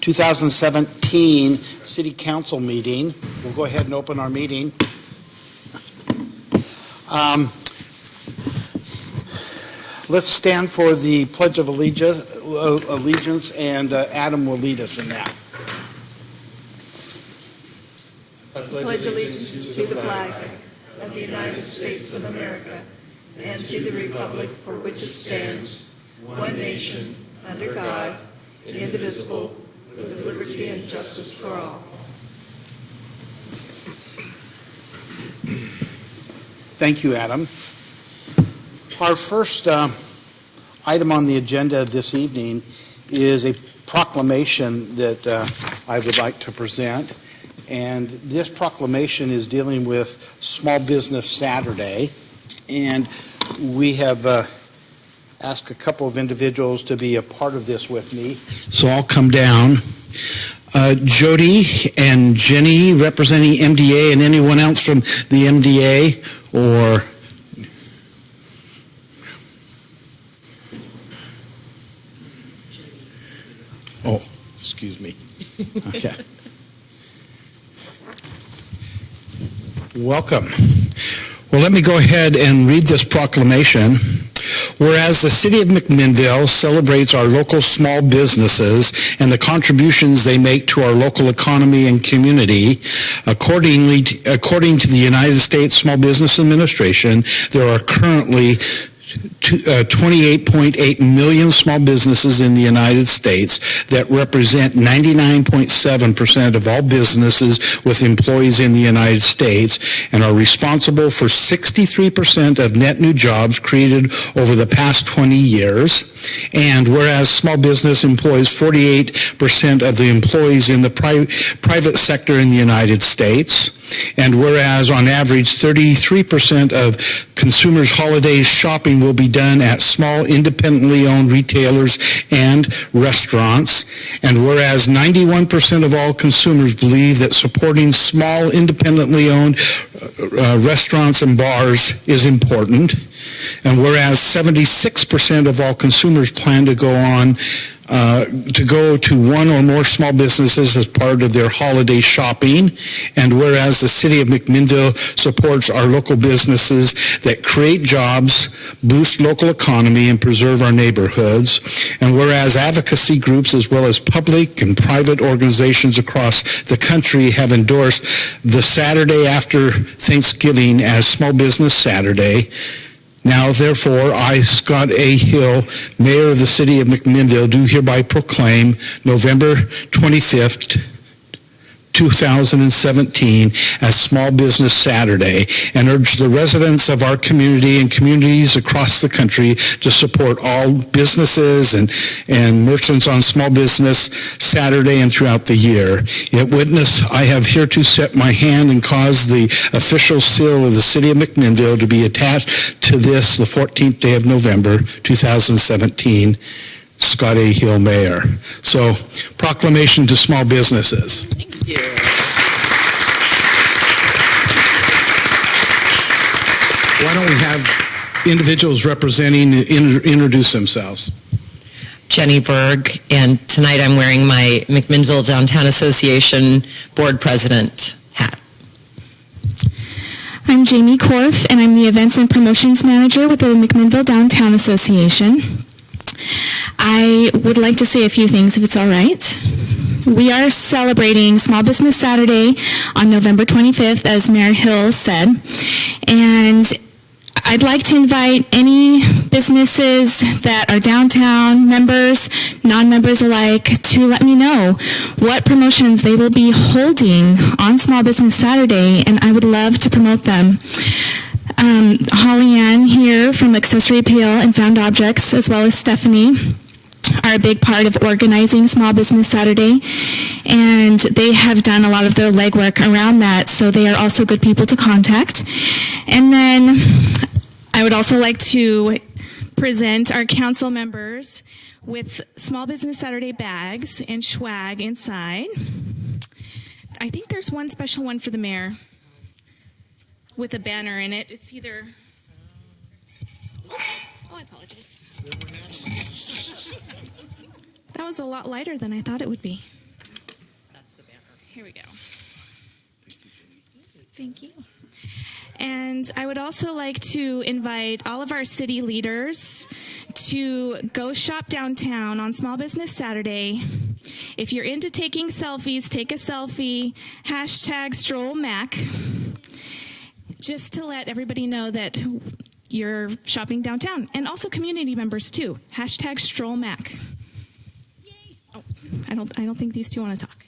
2017 City Council meeting. We'll go ahead and open our meeting. Let's stand for the Pledge of Allegiance, and Adam will lead us in that. I pledge allegiance to the flag of the United States of America and to the republic for which it stands, one nation, under God, indivisible, with liberty and justice for all. Thank you, Adam. Our first item on the agenda this evening is a proclamation that I would like to present. And this proclamation is dealing with Small Business Saturday. And we have asked a couple of individuals to be a part of this with me. So I'll come down. Jody and Jenny representing MDA, and anyone else from the MDA or oh, excuse me. Okay. Welcome. Well, let me go ahead and read this proclamation. Whereas the City of McMinnville celebrates our local small businesses and the contributions they make to our local economy and community, according to the United States Small Business Administration, there are currently 28.8 million small businesses in the United States that represent 99.7% of all businesses with employees in the United States and are responsible for 63% of net new jobs created over the past 20 years. And whereas small business employs 48% of the employees in the private sector in the United States, and whereas on average 33% of consumers' holiday shopping will be done at small independently owned retailers and restaurants, and whereas 91% of all consumers believe that supporting small independently owned restaurants and bars is important, and whereas 76% of all consumers plan to go to one or more small businesses as part of their holiday shopping, and whereas the City of McMinnville supports our local businesses that create jobs, boost local economy, and preserve our neighborhoods, and whereas advocacy groups as well as public and private organizations across the country have endorsed the Saturday after Thanksgiving as Small Business Saturday. Now, therefore, I, Scott A. Hill, Mayor of the City of McMinnville, do hereby proclaim November 25th, 2017 as Small Business Saturday, and urge the residents of our community and communities across the country to support all businesses and merchants on Small Business Saturday and throughout the year. Yet witness, I have hereto set my hand and caused the official seal of the City of McMinnville to be attached to this, the 14th day of November, 2017. Scott A. Hill, Mayor. So, proclamation to small businesses. Thank you. Why don't we have individuals representing introduce themselves? Jenny Berg, and tonight I'm wearing my McMinnville Downtown Association Board President hat. I'm Jamie Korf, and I'm the Events and Promotions Manager with the McMinnville Downtown Association. I would like to say a few things, if it's all right. We are celebrating Small Business Saturday on November 25th, as Mayor Hill said, and I'd like to invite any businesses that are downtown, members, non-members alike, to let me know what promotions they will be holding on Small Business Saturday, and I would love to promote them. Holly Ann here from Accessory Appeal and Found Objects, as well as Stephanie, are a big part of organizing Small Business Saturday, and they have done a lot of their legwork around that, so they are also good people to contact. And then I would also like to present our council members with Small Business Saturday bags and swag inside. I think there's one special one for the mayor with a banner in it. It's either... Oops. Oh, I apologize. That was a lot lighter than I thought it would be. Here we go. Thank you. And I would also like to invite all of our city leaders to go shop downtown on Small Business Saturday. If you're into taking selfies, take a selfie. #StrollMac. Just to let everybody know that you're shopping downtown. And also community members too. #StrollMac. Oh, I don't think these two want to talk.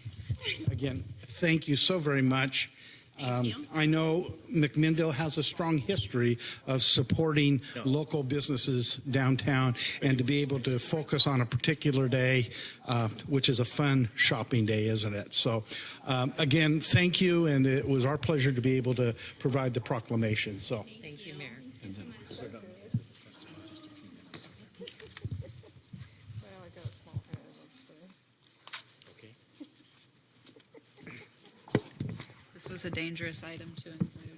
Again, thank you so very much. I know McMinnville has a strong history of supporting local businesses downtown, and to be able to focus on a particular day, which is a fun shopping day, isn't it? So, again, thank you, and it was our pleasure to be able to provide the proclamation. So, Thank you, Mayor. This was a dangerous item to include.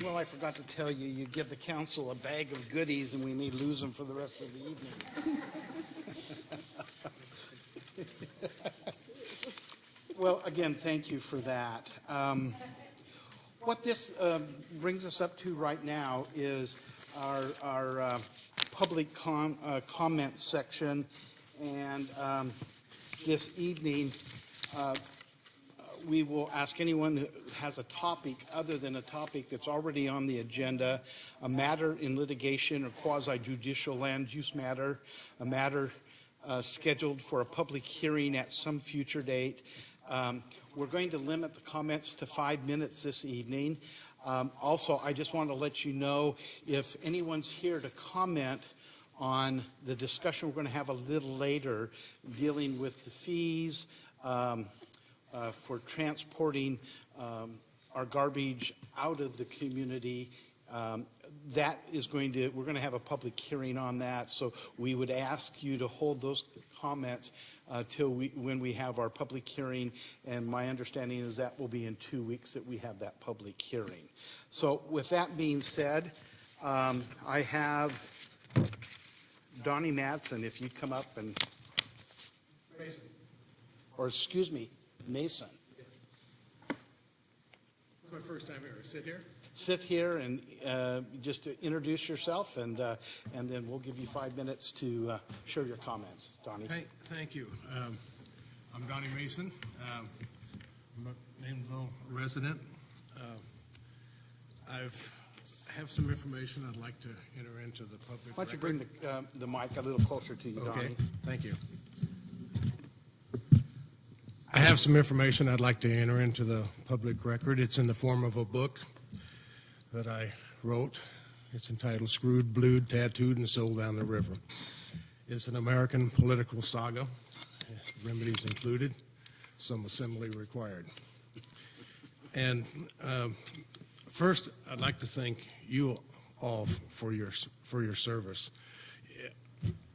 well, I forgot to tell you, you give the council a bag of goodies, and we may lose them for the rest of the evening. Well, again, thank you for that. What this brings us up to right now is our public comment section, and this evening we will ask anyone who has a topic other than a topic that's already on the agenda, a matter in litigation or quasi-judicial land use matter, a matter scheduled for a public hearing at some future date. We're going to limit the comments to 5 minutes this evening. Also, I just want to let you know, if anyone's here to comment on the discussion we're going to have a little later dealing with the fees for transporting our garbage out of the community, that is we're going to have a public hearing on that. So we would ask you to hold those comments till when we have our public hearing, and my understanding is that will be in 2 weeks that we have that public hearing. So with that being said, I have Donnie Madsen, if you'd come up and, Mason. or excuse me, Mason. Yes. This is my first time here. Sit here. Sit here and just to introduce yourself, and then we'll give you 5 minutes to share your comments. Donnie. Thank you. I'm Donnie Mason. I'm a McMinnville resident. I have some information I'd like to enter into the public. Why don't you bring the mic a little closer to you, Donnie? Okay, thank you. I have some information I'd like to enter into the public record. It's in the form of a book that I wrote. It's entitled Screwed, Blued, Tattooed, and Sold Down the River. It's an American political saga, remedies included, some assembly required. And first, I'd like to thank you all for your service.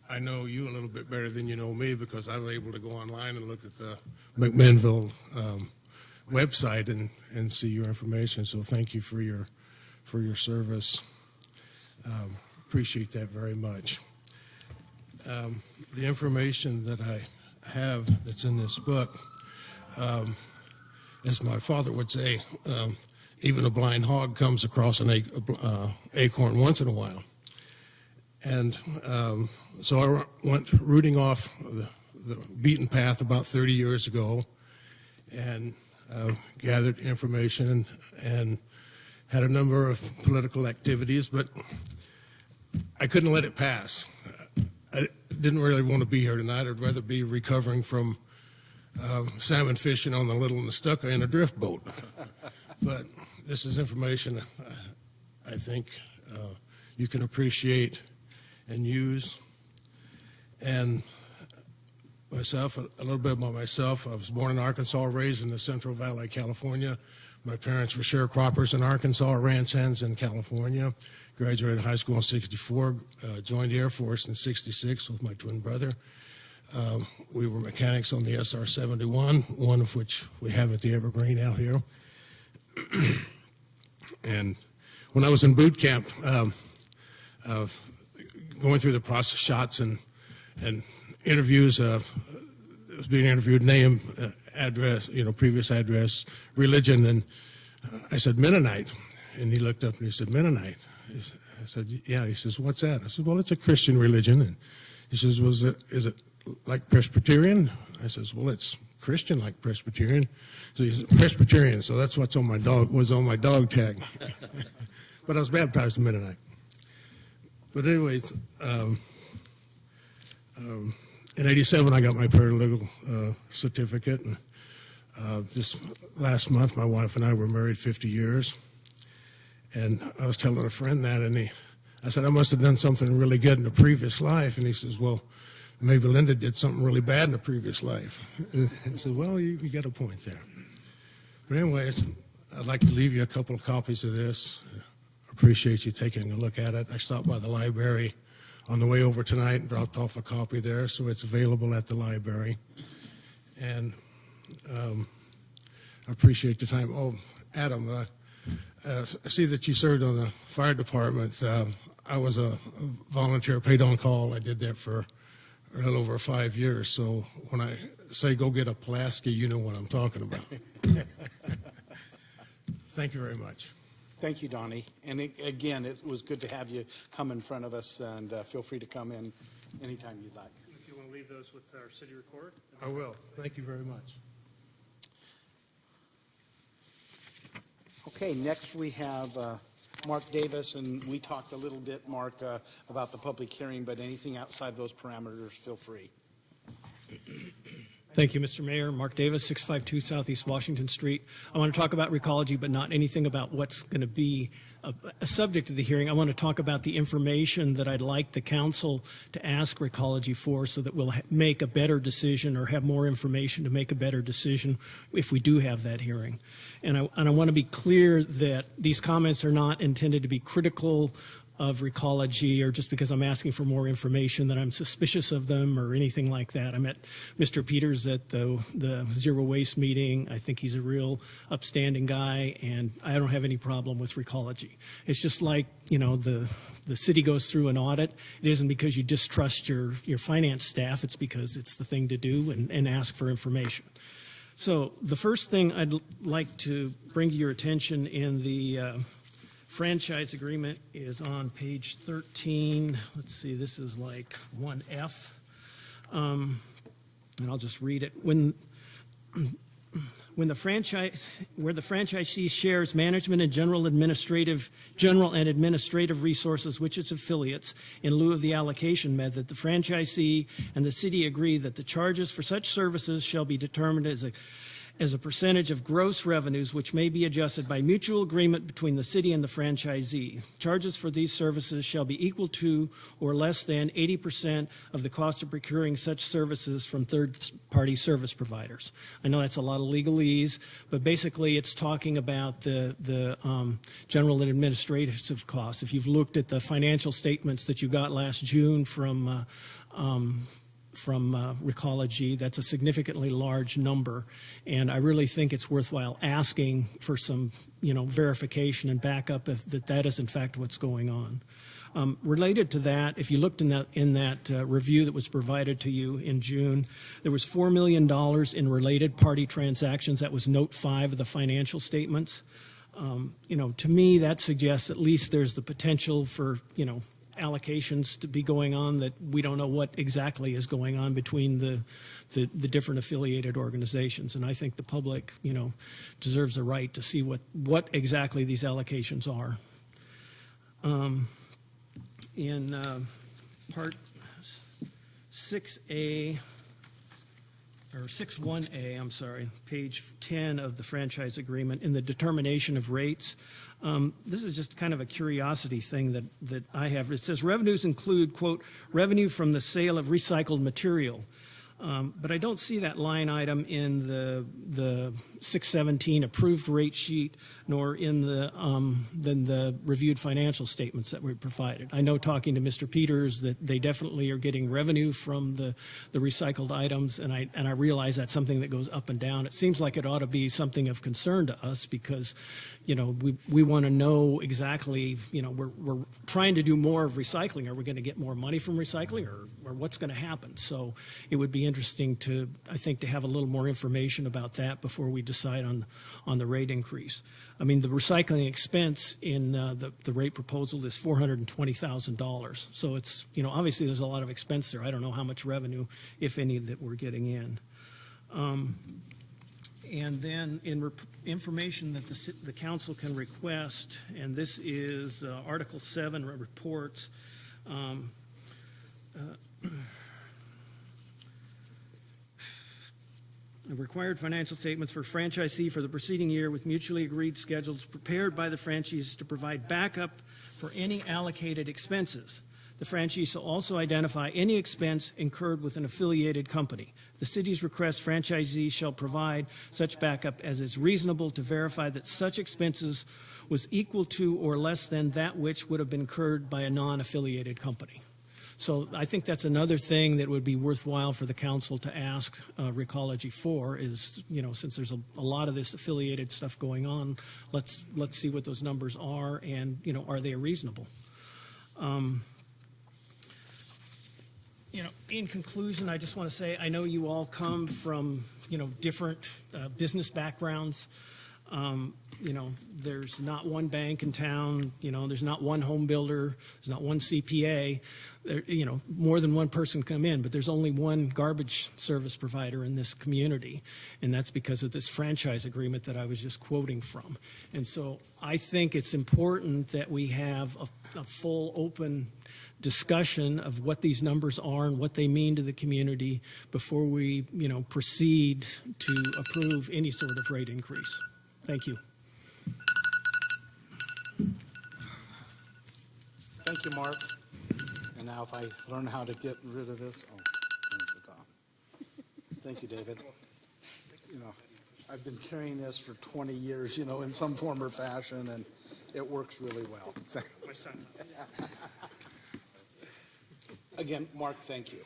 I know you a little bit better than you know me, because I was able to go online and look at the McMinnville website and see your information. So thank you for your service. Appreciate that very much. The information that I have that's in this book, as my father would say, even a blind hog comes across an acorn once in a while. And so I went rooting off the beaten path about 30 years ago, and gathered information and had a number of political activities, but I couldn't let it pass. I didn't really want to be here tonight. I'd rather be recovering from salmon fishing on the Little Nestucca in a drift boat. But this is information I think you can appreciate and use. And myself, a little bit about myself. I was born in Arkansas, raised in the Central Valley, California. My parents were sharecroppers in Arkansas, ranch hands in California. Graduated high school in '64, joined the Air Force in '66 with my twin brother. We were mechanics on the SR-71, one of which we have at the Evergreen out here. And when I was in boot camp, going through the process, shots and interviews. Was being interviewed, name, address, previous address, religion, and I said Mennonite, and he looked up and he said Mennonite. I said, yeah. He says, what's that? I said, well, it's a Christian religion. And he says, is it like Presbyterian? I says, well, it's Christian like Presbyterian. So he said, Presbyterian. So that's what's on my dog tag. But I was baptized in Mennonite. But anyways, in '87, I got my paralegal certificate. And this last month, my wife and I were married 50 years. And I was telling a friend that, and I said, I must have done something really good in the previous life. And he says, well, maybe Linda did something really bad in the previous life. And I said, well, you got a point there. But anyways, I'd like to leave you a couple of copies of this. Appreciate you taking a look at it. I stopped by the library on the way over tonight and dropped off a copy there, so it's available at the library. And I appreciate the time. Oh, Adam, I see that you served on the fire department. I was a volunteer paid on call. I did that for a little over 5 years. So when I say go get a Pulaski, you know what I'm talking about. Thank you very much. Thank you, Donnie. And again, it was good to have you come in front of us, and feel free to come in anytime you'd like. If you want to leave those with our city recorder. I will. Thank you very much. Okay, next we have Mark Davis, and we talked a little bit, Mark, about the public hearing, but anything outside those parameters, feel free. Thank you, Mr. Mayor. Mark Davis, 652 Southeast Washington Street. I want to talk about Recology, but not anything about what's going to be a subject of the hearing. I want to talk about the information that I'd like the council to ask Recology for so that we'll make a better decision or have more information to make a better decision if we do have that hearing. And I want to be clear that these comments are not intended to be critical of Recology or just because I'm asking for more information that I'm suspicious of them or anything like that. I met Mr. Peters at the Zero Waste meeting. I think he's a real upstanding guy, and I don't have any problem with Recology. It's just like, the city goes through an audit. It isn't because you distrust your finance staff. It's because it's the thing to do and ask for information. So the first thing I'd like to bring to your attention in the franchise agreement is on page 13. Let's see, this is like 1F. And I'll just read it. Where the franchisee shares management and general and administrative resources which its affiliates in lieu of the allocation method, the franchisee and the city agree that the charges for such services shall be determined as a percentage of gross revenues, which may be adjusted by mutual agreement between the city and the franchisee. Charges for these services shall be equal to or less than 80% of the cost of procuring such services from third-party service providers. I know that's a lot of legalese, but basically it's talking about the general and administrative costs. If you've looked at the financial statements that you got last June from Recology, that's a significantly large number, and I really think it's worthwhile asking for some, verification and backup that is in fact what's going on. Related to that, if you looked in that review that was provided to you in June, there was $4 million in related party transactions. That was note 5 of the financial statements. To me, that suggests at least there's the potential for, allocations to be going on that we don't know what exactly is going on between the different affiliated organizations. And I think the public, deserves a right to see what exactly these allocations are. In part 6A, or 6.1A, I'm sorry, page 10 of the franchise agreement, in the determination of rates. This is just kind of a curiosity thing that I have. It says revenues include, quote, revenue from the sale of recycled material. But I don't see that line item in the 617 approved rate sheet, nor in the reviewed financial statements that were provided. I know, talking to Mr. Peters, that they definitely are getting revenue from the recycled items, and I realize that's something that goes up and down. It seems like it ought to be something of concern to us because, we want to know exactly, we're trying to do more of recycling. Are we going to get more money from recycling, or what's going to happen? So it would be interesting to have a little more information about that before we decide on the rate increase. I mean, the recycling expense in the rate proposal is $420,000. So it's, obviously there's a lot of expense there. I don't know how much revenue, if any, that we're getting in. And then in information that the council can request, and this is Article 7 reports. Required financial statements for franchisee for the preceding year with mutually agreed schedules prepared by the franchise to provide backup for any allocated expenses. The franchisee shall also identify any expense incurred with an affiliated company. The city's request, franchisee shall provide such backup as is reasonable to verify that such expenses was equal to or less than that which would have been incurred by a non-affiliated company. So I think that's another thing that would be worthwhile for the council to ask Recology for is, since there's a lot of this affiliated stuff going on, let's see what those numbers are and, are they reasonable? In conclusion, I just want to say I know you all come from, different business backgrounds. There's not one bank in town, there's not one home builder, there's not one CPA, more than one person come in, but there's only one garbage service provider in this community, and that's because of this franchise agreement that I was just quoting from. And so I think it's important that we have a full, open discussion of what these numbers are and what they mean to the community before we, proceed to approve any sort of rate increase. Thank you. Thank you, Mark. And now if I learn how to get rid of this. Oh, there's the top. Thank you, David. I've been carrying this for 20 years, in some form or fashion, and it works really well. My son. Again, Mark, thank you.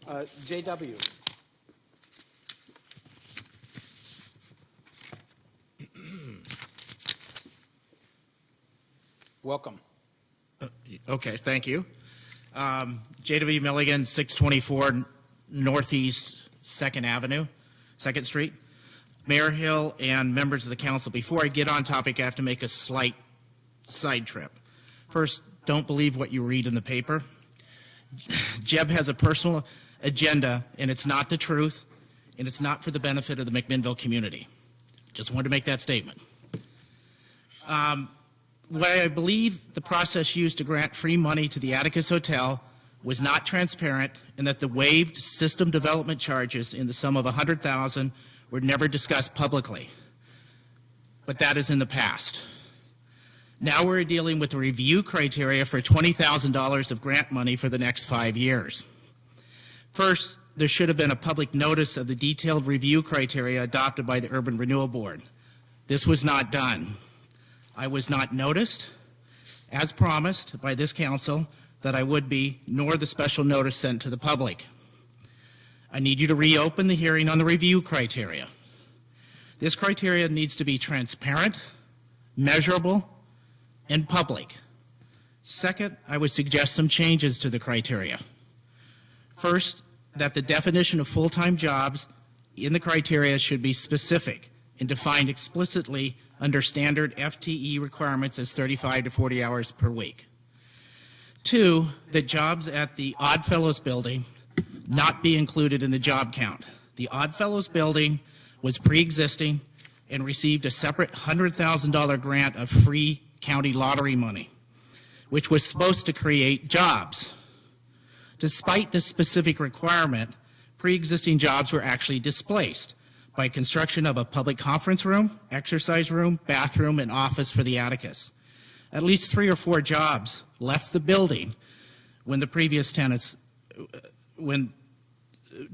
JW. Welcome. Okay, thank you. J.W. Milligan, 624 Northeast 2nd Avenue, 2nd Street. Mayor Hill and members of the council, before I get on topic, I have to make a slight side trip. First, don't believe what you read in the paper. Jeb has a personal agenda, and it's not the truth, and it's not for the benefit of the McMinnville community. Just wanted to make that statement. What I believe the process used to grant free money to the Atticus Hotel was not transparent, and that the waived system development charges in the sum of $100,000 were never discussed publicly. But that is in the past. Now we're dealing with the review criteria for $20,000 of grant money for the next 5 years. First, there should have been a public notice of the detailed review criteria adopted by the Urban Renewal Board. This was not done. I was not noticed, as promised by this council, that I would be, nor the special notice sent to the public. I need you to reopen the hearing on the review criteria. This criteria needs to be transparent, measurable, and public. Second, I would suggest some changes to the criteria. First, that the definition of full-time jobs in the criteria should be specific and defined explicitly under standard FTE requirements as 35 to 40 hours per week. Two, that jobs at the Oddfellows building not be included in the job count. The Oddfellows building was pre-existing and received a separate $100,000 grant of free county lottery money, which was supposed to create jobs. Despite this specific requirement, pre-existing jobs were actually displaced by construction of a public conference room, exercise room, bathroom, and office for the Atticus. At least 3 or 4 jobs left the building when the previous tenants, when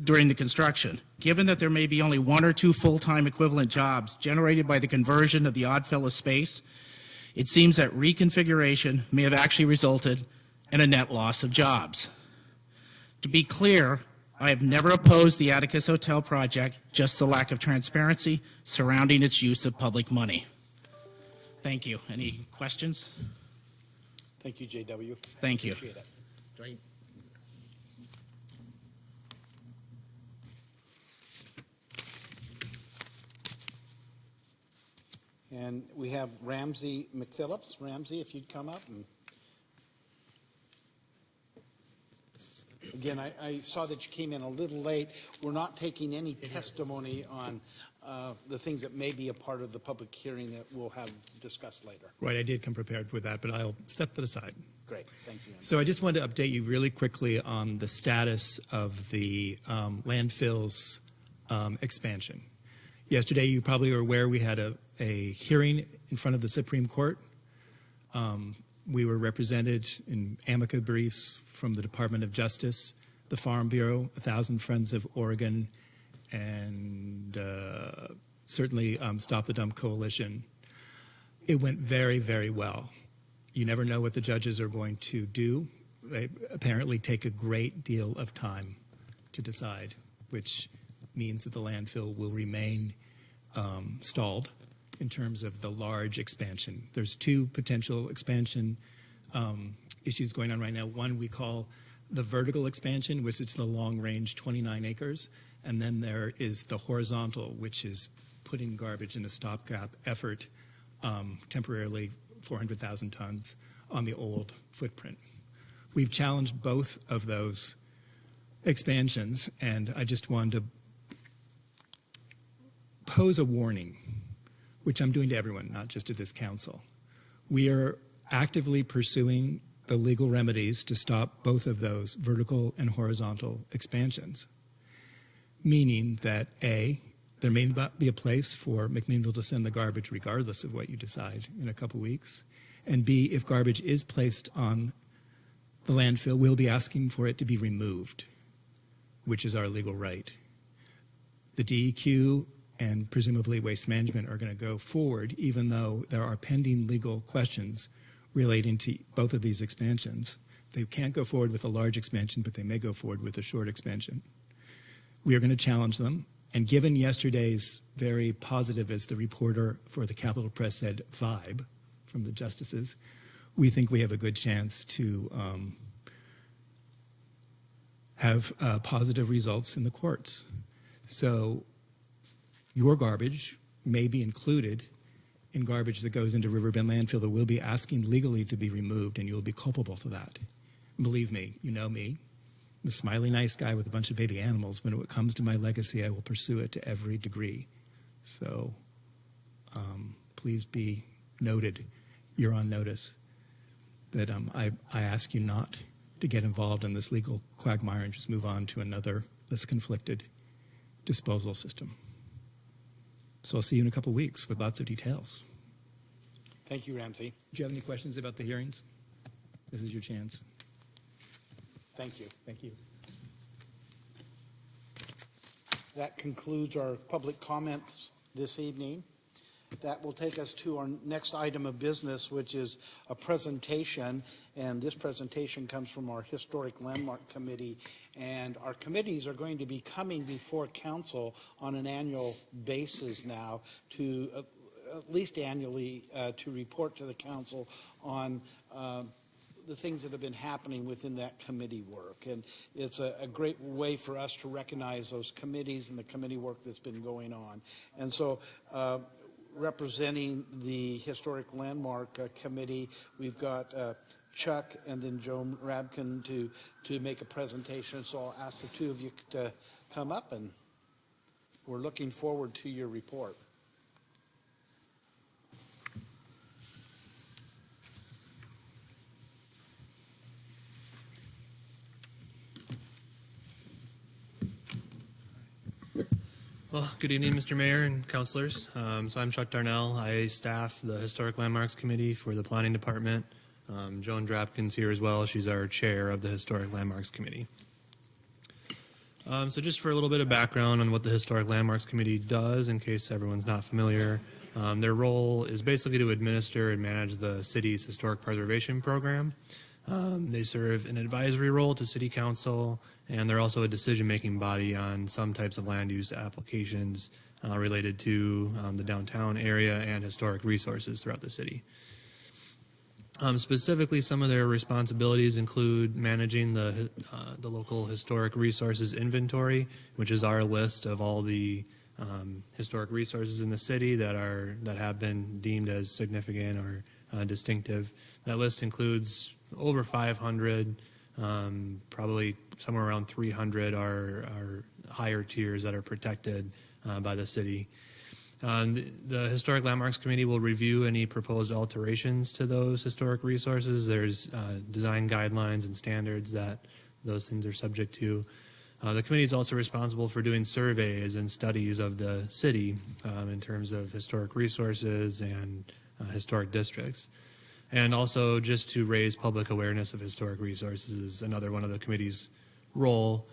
during the construction. Given that there may be only 1 or 2 full-time equivalent jobs generated by the conversion of the Oddfellow space, it seems that reconfiguration may have actually resulted in a net loss of jobs. To be clear, I have never opposed the Atticus Hotel project, just the lack of transparency surrounding its use of public money. Thank you. Any questions? Thank you, JW. Thank you. Appreciate it. And we have Ramsey McPhillips. Ramsey, if you'd come up. And again, I saw that you came in a little late. We're not taking any testimony on the things that may be a part of the public hearing that we'll have discussed later. Right, I did come prepared with that, but I'll set that aside. Great, thank you. So I just wanted to update you really quickly on the status of the landfill's expansion. Yesterday, you probably are aware we had a hearing in front of the Supreme Court. We were represented in amicus briefs from the Department of Justice, the Farm Bureau, 1,000 Friends of Oregon, and certainly Stop the Dump Coalition. It went very, very well. You never know what the judges are going to do. They apparently take a great deal of time to decide, which means that the landfill will remain stalled in terms of the large expansion. There's 2 potential expansion issues going on right now. One we call the vertical expansion, which is the long-range 29 acres, and then there is the horizontal, which is putting garbage in a stopgap effort, temporarily 400,000 tons on the old footprint. We've challenged both of those expansions, and I just wanted to pose a warning, which I'm doing to everyone, not just to this council. We are actively pursuing the legal remedies to stop both of those vertical and horizontal expansions, meaning that A, there may not be a place for McMinnville to send the garbage regardless of what you decide in a couple weeks, and B, if garbage is placed on the landfill, we'll be asking for it to be removed, which is our legal right. The DEQ and presumably Waste Management are going to go forward, even though there are pending legal questions relating to both of these expansions. They can't go forward with a large expansion, but they may go forward with a short expansion. We are going to challenge them, and given yesterday's very positive, as the reporter for the Capital Press said, vibe from the justices, we think we have a good chance to have positive results in the courts. So your garbage may be included in garbage that goes into Riverbend Landfill that we'll be asking legally to be removed, and you'll be culpable to that. And believe me, you know me, I'm a smiley, nice guy with a bunch of baby animals. When it comes to my legacy, I will pursue it to every degree. So please be noted, you're on notice, that I ask you not to get involved in this legal quagmire and just move on to another less conflicted disposal system. So I'll see you in a couple weeks with lots of details. Thank you, Ramsey. Do you have any questions about the hearings? This is your chance. Thank you. Thank you. That concludes our public comments this evening. That will take us to our next item of business, which is a presentation. And this presentation comes from our Historic Landmark Committee. And our committees are going to be coming before council on an annual basis now to, at least annually, to report to the council on the things that have been happening within that committee work. And it's a great way for us to recognize those committees and the committee work that's been going on. And so representing the Historic Landmark Committee, we've got Chuck and then Joan Rabkin to make a presentation. So I'll ask the 2 of you to come up, and we're looking forward to your report. Well, good evening, Mr. Mayor and councilors. So I'm Chuck Darnell. I staff the Historic Landmarks Committee for the Planning Department. Joan Drapkin's here as well. She's our chair of the Historic Landmarks Committee. So just for a little bit of background on what the Historic Landmarks Committee does, in case everyone's not familiar, their role is basically to administer and manage the city's historic preservation program. They serve an advisory role to City Council, and they're also a decision-making body on some types of land use applications related to the downtown area and historic resources throughout the city. Specifically, some of their responsibilities include managing the local historic resources inventory, which is our list of all the historic resources in the city that have been deemed as significant or distinctive. That list includes over 500, probably somewhere around 300 are higher tiers that are protected by the city. The Historic Landmarks Committee will review any proposed alterations to those historic resources. There's design guidelines and standards that those things are subject to. The committee is also responsible for doing surveys and studies of the city in terms of historic resources and historic districts. And also just to raise public awareness of historic resources is another one of the committee's role.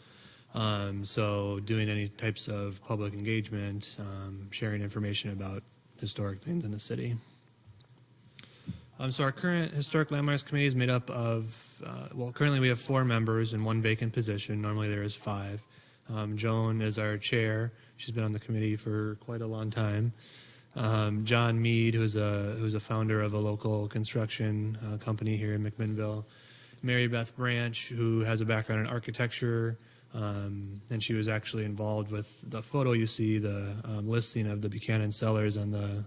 So doing any types of public engagement, sharing information about historic things in the city. So our current Historic Landmarks Committee is made up of, currently we have 4 members and 1 vacant position. Normally there is 5. Joan is our chair. She's been on the committee for quite a long time. John Mead, who's a founder of a local construction company here in McMinnville. Mary Beth Branch, who has a background in architecture, and she was actually involved with the photo you see, the listing of the Buchanan cellars on the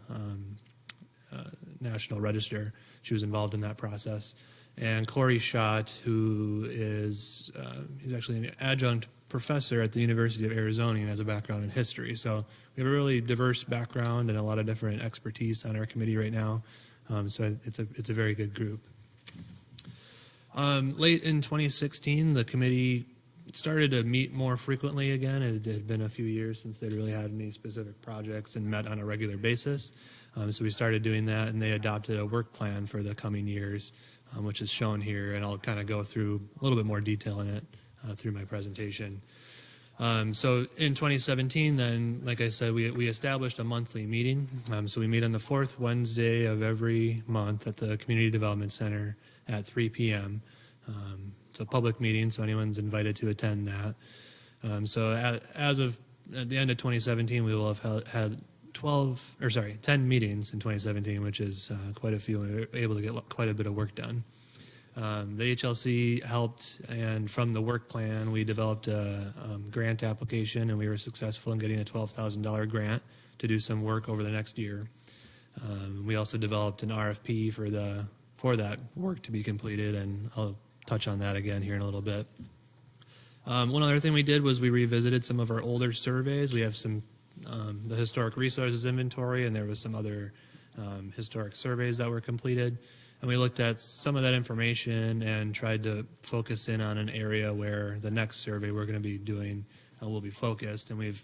National Register. She was involved in that process. And Corey Schott, who is he's actually an adjunct professor at the University of Arizona and has a background in history. So we have a really diverse background and a lot of different expertise on our committee right now. So it's a very good group. Late in 2016, the committee started to meet more frequently again. It had been a few years since they'd really had any specific projects and met on a regular basis. So we started doing that, and they adopted a work plan for the coming years, which is shown here, and I'll kind of go through a little bit more detail in it through my presentation. So in 2017, then, like I said, we established a monthly meeting. So we meet on the 4th Wednesday of every month at the Community Development Center at 3 p.m. It's a public meeting, so anyone's invited to attend that. So as of at the end of 2017, we will have had 10 meetings in 2017, which is quite a few, and we were able to get quite a bit of work done. The HLC helped, and from the work plan, we developed a grant application, and we were successful in getting a $12,000 grant to do some work over the next year. We also developed an RFP for that work to be completed, and I'll touch on that again here in a little bit. One other thing we did was we revisited some of our older surveys. We have some the historic resources inventory, and there was some other historic surveys that were completed. And we looked at some of that information and tried to focus in on an area where the next survey we're going to be doing will be focused. And we've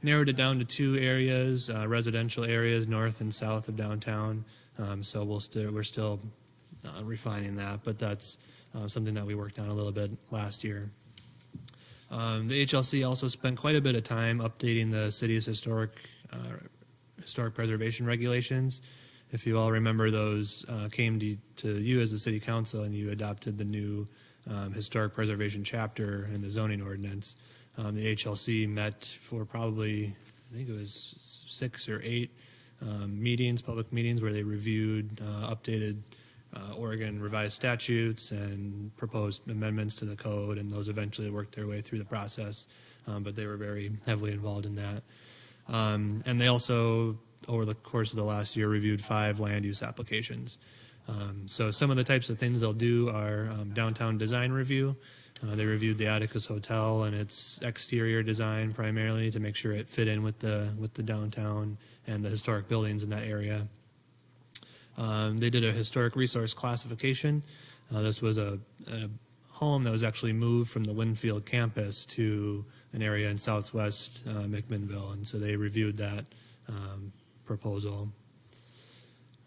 narrowed it down to 2 areas, residential areas north and south of downtown. So we're still refining that, but that's something that we worked on a little bit last year. The HLC also spent quite a bit of time updating the city's historic preservation regulations. If you all remember, those came to you as the city council, and you adopted the new historic preservation chapter in the zoning ordinance. The HLC met for probably, I think it was 6 or 8 meetings, public meetings, where they reviewed updated Oregon revised statutes and proposed amendments to the code, and those eventually worked their way through the process, but they were very heavily involved in that. And they also, over the course of the last year, reviewed 5 land use applications. So some of the types of things they'll do are downtown design review. They reviewed the Atticus Hotel and its exterior design primarily to make sure it fit in with the downtown and the historic buildings in that area. They did a historic resource classification. This was a home that was actually moved from the Linfield campus to an area in southwest McMinnville, and so they reviewed that proposal.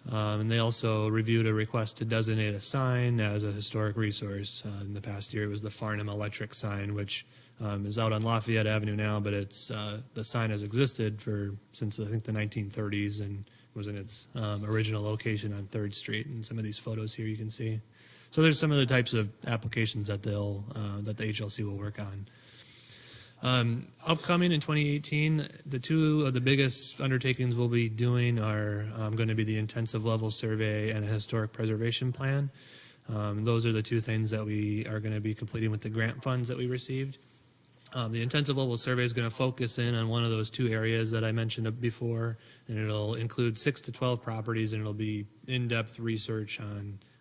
And they also reviewed a request to designate a sign as a historic resource. In the past year, it was the FARNHAM electric sign, which is out on Lafayette Avenue now, but it's the sign has existed since I think the 1930s and was in its original location on 3rd Street. And some of these photos here you can see. So there's some of the types of applications that the HLC will work on. Upcoming in 2018, the two of the biggest undertakings we'll be doing are going to be the intensive level survey and a historic preservation plan. Those are the two things that we are going to be completing with the grant funds that we received. The intensive level survey is going to focus in on one of those two areas that I mentioned before, and it'll include 6 to 12 properties, and it'll be in-depth research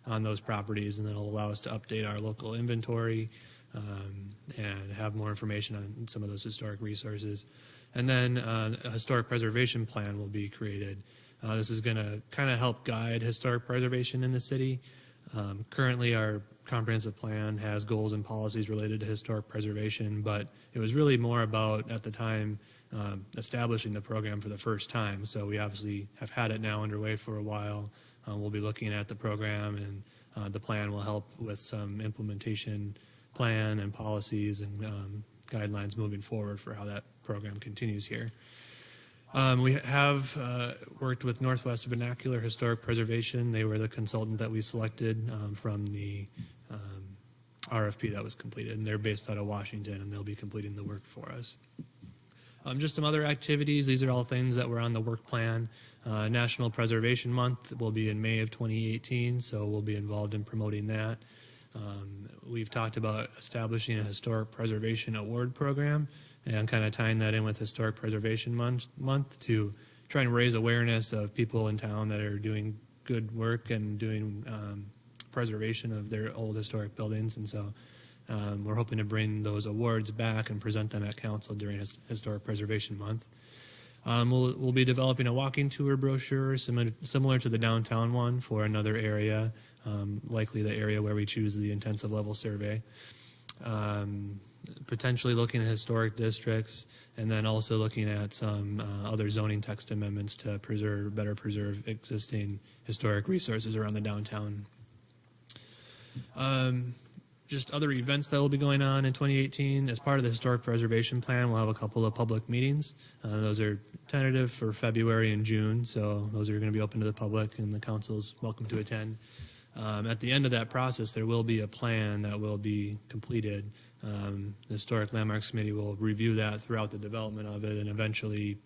on those properties, and it'll allow us to update our local inventory and have more information on some of those historic resources. And then a historic preservation plan will be created. This is going to kind of help guide historic preservation in the city. Currently, our comprehensive plan has goals and policies related to historic preservation, but it was really more about, at the time, establishing the program for the first time. So we obviously have had it now underway for a while. We'll be looking at the program, and the plan will help with some implementation plan and policies and guidelines moving forward for how that program continues here. We have worked with Northwest Vernacular Historic Preservation. They were the consultant that we selected from the RFP that was completed, and they're based out of Washington, and they'll be completing the work for us. Just some other activities. These are all things that were on the work plan. National Preservation Month will be in May of 2018, so we'll be involved in promoting that. We've talked about establishing a Historic Preservation Award program and kind of tying that in with Historic Preservation Month to try and raise awareness of people in town that are doing good work and doing preservation of their old historic buildings. And so we're hoping to bring those awards back and present them at council during Historic Preservation Month. We'll be developing a walking tour brochure similar to the downtown one for another area, likely the area where we choose the intensive level survey. Potentially looking at historic districts, and then also looking at some other zoning text amendments to better preserve existing historic resources around the downtown. Just other events that will be going on in 2018. As part of the Historic Preservation Plan, we'll have a couple of public meetings. Those are tentative for February and June, so those are going to be open to the public, and the council's welcome to attend. At the end of that process, there will be a plan that will be completed. The Historic Landmarks Committee will review that throughout the development of it and eventually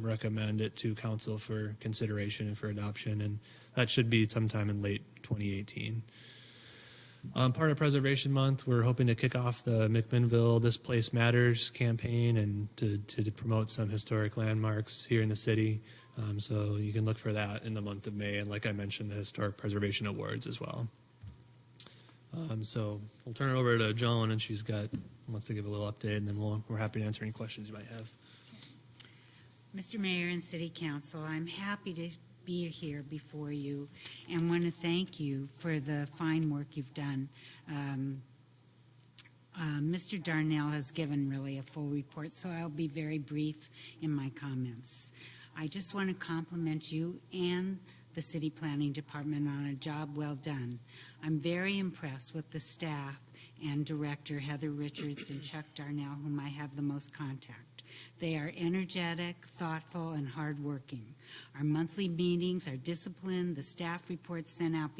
recommend it to council for consideration and for adoption, and that should be sometime in late 2018. Part of Preservation Month, we're hoping to kick off the McMinnville This Place Matters campaign and to promote some historic landmarks here in the city. So you can look for that in the month of May, and like I mentioned, the Historic Preservation Awards as well. So we'll turn it over to Joan, and she wants to give a little update, and then we're happy to answer any questions you might have. Mr. Mayor and City Council, I'm happy to be here before you and want to thank you for the fine work you've done. Mr. Darnell has given really a full report, so I'll be very brief in my comments. I just want to compliment you and the City Planning Department on a job well done. I'm very impressed with the staff and Director Heather Richards and Chuck Darnell, whom I have the most contact. They are energetic, thoughtful, and hardworking. Our monthly meetings are disciplined. The staff reports sent out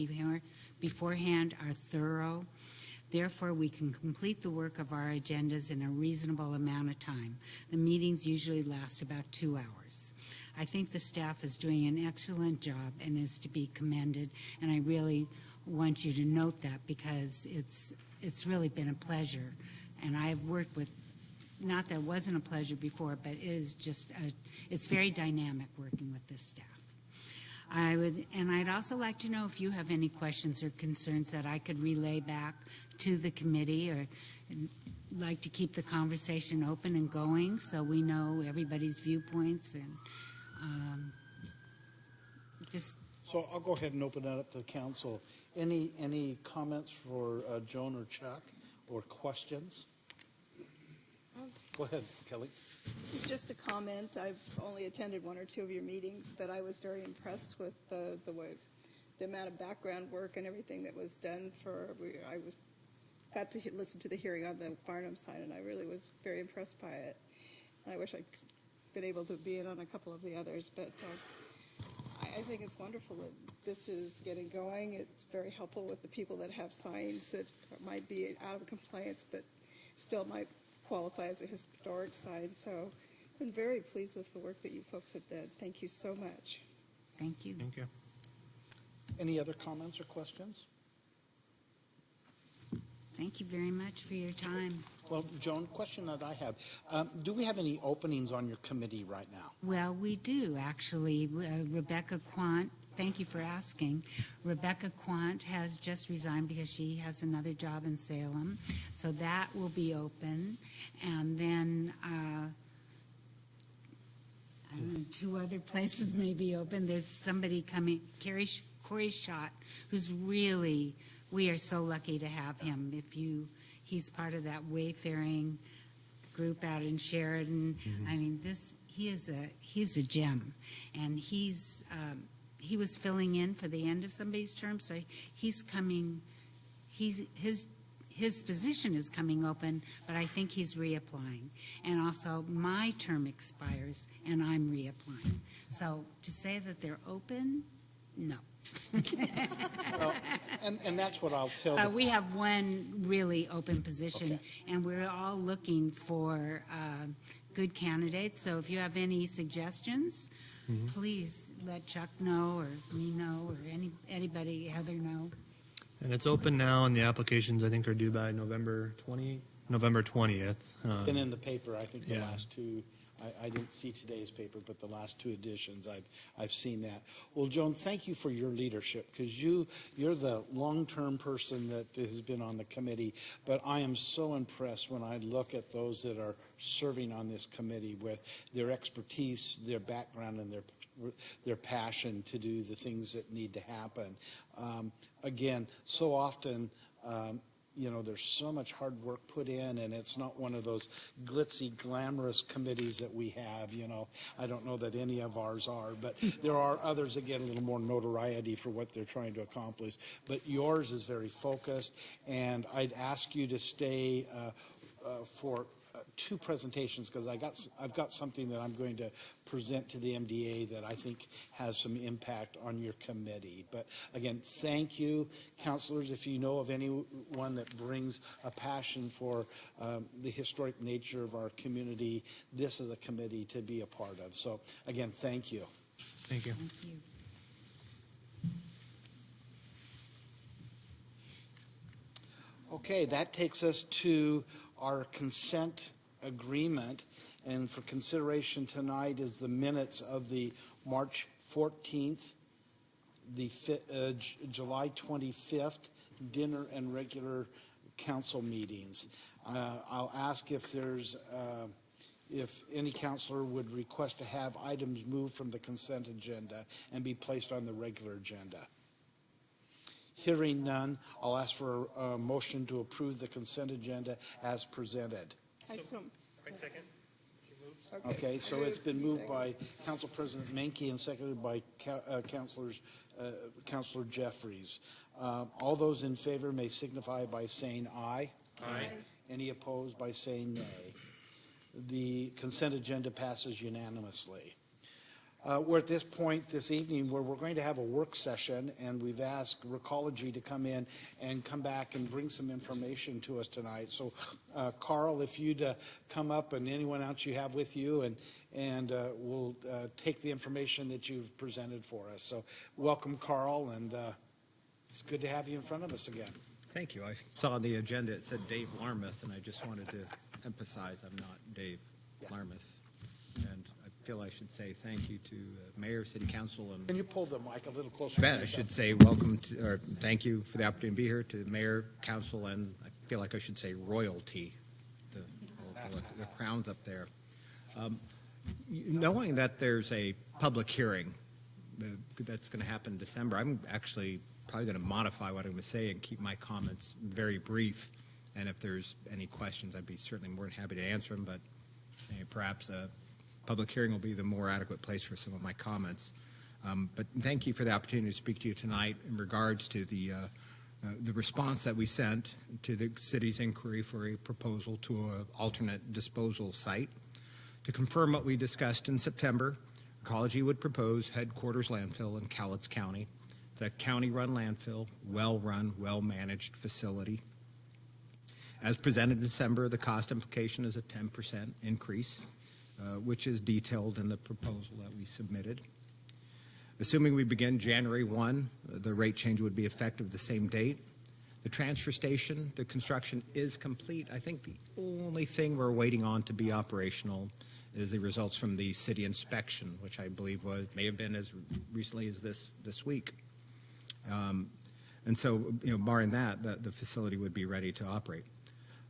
beforehand are thorough. Therefore, we can complete the work of our agendas in a reasonable amount of time. The meetings usually last about 2 hours. I think the staff is doing an excellent job and is to be commended, and I really want you to note that because it's really been a pleasure. And I've worked with, not that it wasn't a pleasure before, but it is just, it's very dynamic working with this staff. I'd also like to know if you have any questions or concerns that I could relay back to the committee, or like to keep the conversation open and going so we know everybody's viewpoints and just. So I'll go ahead and open that up to the council. Any comments for Joan or Chuck, or questions? Go ahead, Kelly. Just a comment. I've only attended one or two of your meetings, but I was very impressed with the amount of background work and everything that was done. Got to listen to the hearing on the FARNHAM side, and I really was very impressed by it. I wish I'd been able to be in on a couple of the others, but I think it's wonderful that this is getting going. It's very helpful with the people that have signs that might be out of compliance, but still might qualify as a historic sign. So I've been very pleased with the work that you folks have done. Thank you so much. Thank you. Thank you. Any other comments or questions? Thank you very much for your time. Well, Joan, question that I have, do we have any openings on your committee right now? Well, we do, actually. Rebecca Quant, thank you for asking. Rebecca Quant has just resigned because she has another job in Salem. So that will be open. And then I don't know, 2 other places may be open. There's somebody coming, Corey Schott, who's really, we are so lucky to have him. He's part of that wayfaring group out in Sheridan. Mm-hmm. I mean, he's a gem, and he was filling in for the end of somebody's term, so he's coming. His position is coming open, but I think he's reapplying. And also, my term expires, and I'm reapplying. So to say that they're open, no. Well, and that's what I'll tell them. We have one really open position, Okay. and we're all looking for good candidates. So if you have any suggestions, please let Chuck know, or me know, or anybody, Heather know. And it's open now, and the applications, I think, are due by November 20th. Been in the paper, I think, the Yeah. last 2. I didn't see today's paper, but the last 2 editions, I've seen that. Well, Joan, thank you for your leadership, because you're the long-term person that has been on the committee. But I am so impressed when I look at those that are serving on this committee with their expertise, their background, and their passion to do the things that need to happen. Again, so often, there's so much hard work put in, and it's not one of those glitzy, glamorous committees that we have. I don't know that any of ours are, but there are others that get a little more notoriety for what they're trying to accomplish. But yours is very focused, and I'd ask you to stay for 2 presentations, because I've got something that I'm going to present to the MDA that I think has some impact on your committee. But again, thank you, councilors. If you know of anyone that brings a passion for the historic nature of our community, this is a committee to be a part of. So again, thank you. Thank you. Thank you. Okay, that takes us to our consent agreement, and for consideration tonight is the minutes of the March 14th, the July 25th dinner and regular council meetings. I'll ask if any councilor would request to have items moved from the consent agenda and be placed on the regular agenda. Hearing none, I'll ask for a motion to approve the consent agenda as presented. I second. Okay, so it's been moved by Council President Menke and seconded by Councilor Jeffries. All those in favor may signify by saying aye. Aye. Any opposed by saying nay. The consent agenda passes unanimously. We're at this point this evening where we're going to have a work session, and we've asked Recology to come in and come back and bring some information to us tonight. So, Carl, if you'd come up, and anyone else you have with you, and we'll take the information that you've presented for us. So, welcome, Carl, and it's good to have you in front of us again. Thank you. I saw on the agenda it said Dave Larmouth, and I just wanted to emphasize I'm not Dave Larmouth. And I feel I should say thank you to Mayor, City Council, and Can you pull the mic a little closer? I should say welcome to, or thank you for the opportunity to be here, to the Mayor, Council, and I feel like I should say royalty, the crowns up there. Knowing that there's a public hearing that's going to happen in December, I'm actually probably going to modify what I'm going to say and keep my comments very brief. And if there's any questions, I'd be certainly more than happy to answer them. But Perhaps a public hearing will be the more adequate place for some of my comments. But thank you for the opportunity to speak to you tonight in regards to the response that we sent to the city's inquiry for a proposal to an alternate disposal site. To confirm what we discussed in September, Ecology would propose headquarters landfill in Cowlitz County. It's a county-run landfill, well-run, well-managed facility. As presented in December, the cost implication is a 10% increase, which is detailed in the proposal that we submitted. Assuming we begin January 1, the rate change would be effective the same date. The transfer station, the construction is complete. I think the only thing we're waiting on to be operational is the results from the city inspection, which I believe may have been as recently as this week. And so, barring that, the facility would be ready to operate.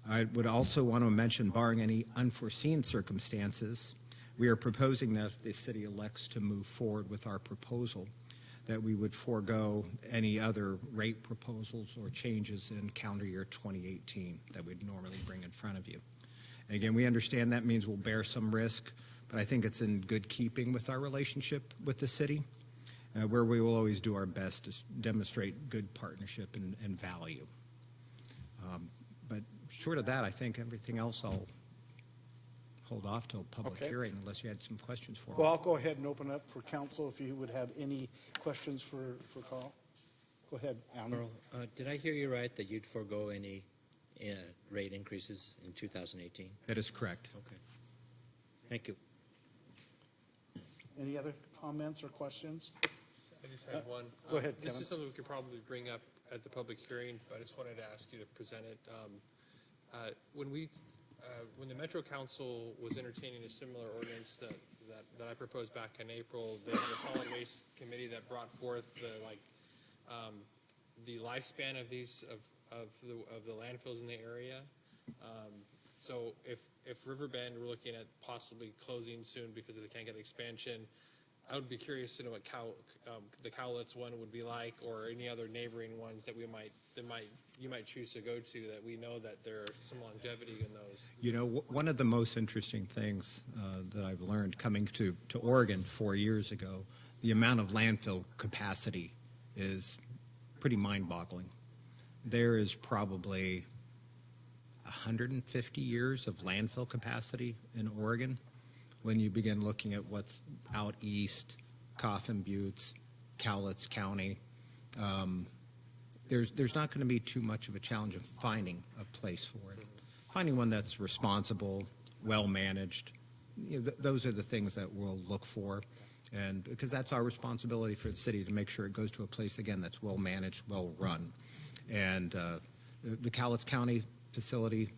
I would also want to mention, barring any unforeseen circumstances, we are proposing that if the city elects to move forward with our proposal, that we would forego any other rate proposals or changes in calendar year 2018 that we'd normally bring in front of you. And again, we understand that means we'll bear some risk, but I think it's in good keeping with our relationship with the city, where we will always do our best to demonstrate good partnership and value. But short of that, I think everything else I'll hold off till public hearing unless you had some questions for me. Well, I'll go ahead and open up for council if you would have any questions for Carl. Go ahead, Alan. Carl, did I hear you right that you'd forego any rate increases in 2018? That is correct. Okay. Thank you. Any other comments or questions? I just had one. Go ahead, This Kevin. is something we could probably bring up at the public hearing, but I just wanted to ask you to present it. When the Metro Council was entertaining a similar ordinance that I proposed back in April, they had a solid waste committee that brought forth the lifespan of these of the landfills in the area. So if Riverbend were looking at possibly closing soon because they can't get expansion, I would be curious to know what the Cowlitz one would be like, or any other neighboring ones that you might choose to go to, that we know that there's some longevity in those. One of the most interesting things that I've learned coming to Oregon 4 years ago, the amount of landfill capacity is pretty mind-boggling. There is probably 150 years of landfill capacity in Oregon when you begin looking at what's out east, Coffin Buttes, Cowlitz County. There's not going to be too much of a challenge of finding a place for it. Finding one that's responsible, well-managed, those are the things that we'll look for. And because that's our responsibility for the city, to make sure it goes to a place, again, that's well-managed, well-run. And the Cowlitz County facility,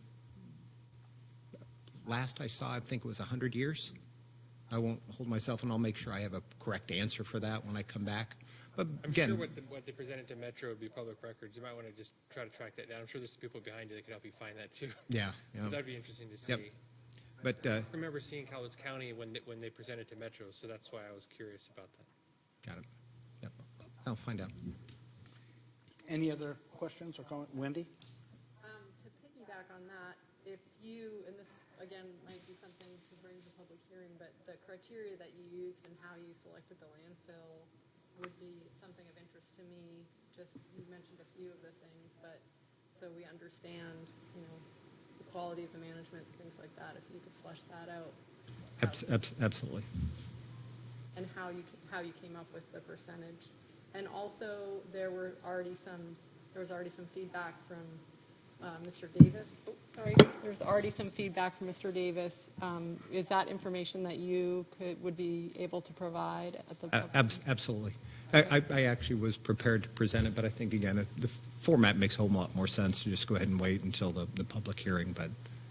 last I saw, I think it was 100 years. I won't hold myself, and I'll make sure I have a correct answer for that when I come back. But again, I'm sure what they presented to Metro would be public records. You might want to just try to track that down. I'm sure there's some people behind you that can help you find that too. Yeah. But that'd be interesting to see. Yep. But I remember seeing Cowlitz County when they presented to Metro, so that's why I was curious about that. got it. Yep. I'll find out. Any other questions or comments? Wendy? To piggyback on that, if you, and this again might be something to bring to public hearing, but the criteria that you used and how you selected the landfill would be something of interest to me. Just, you mentioned a few of the things, but so we understand, the quality of the management, things like that, if you could flesh that out. Absolutely. And how you came up with the percentage. And also, there was already some feedback from Mr. Davis. Oh, sorry. There's already some feedback from Mr. Davis. Is that information that you would be able to provide at the Absolutely. I actually was prepared to present it, but I think, again, the format makes a whole lot more sense to just go ahead and wait until the public hearing. But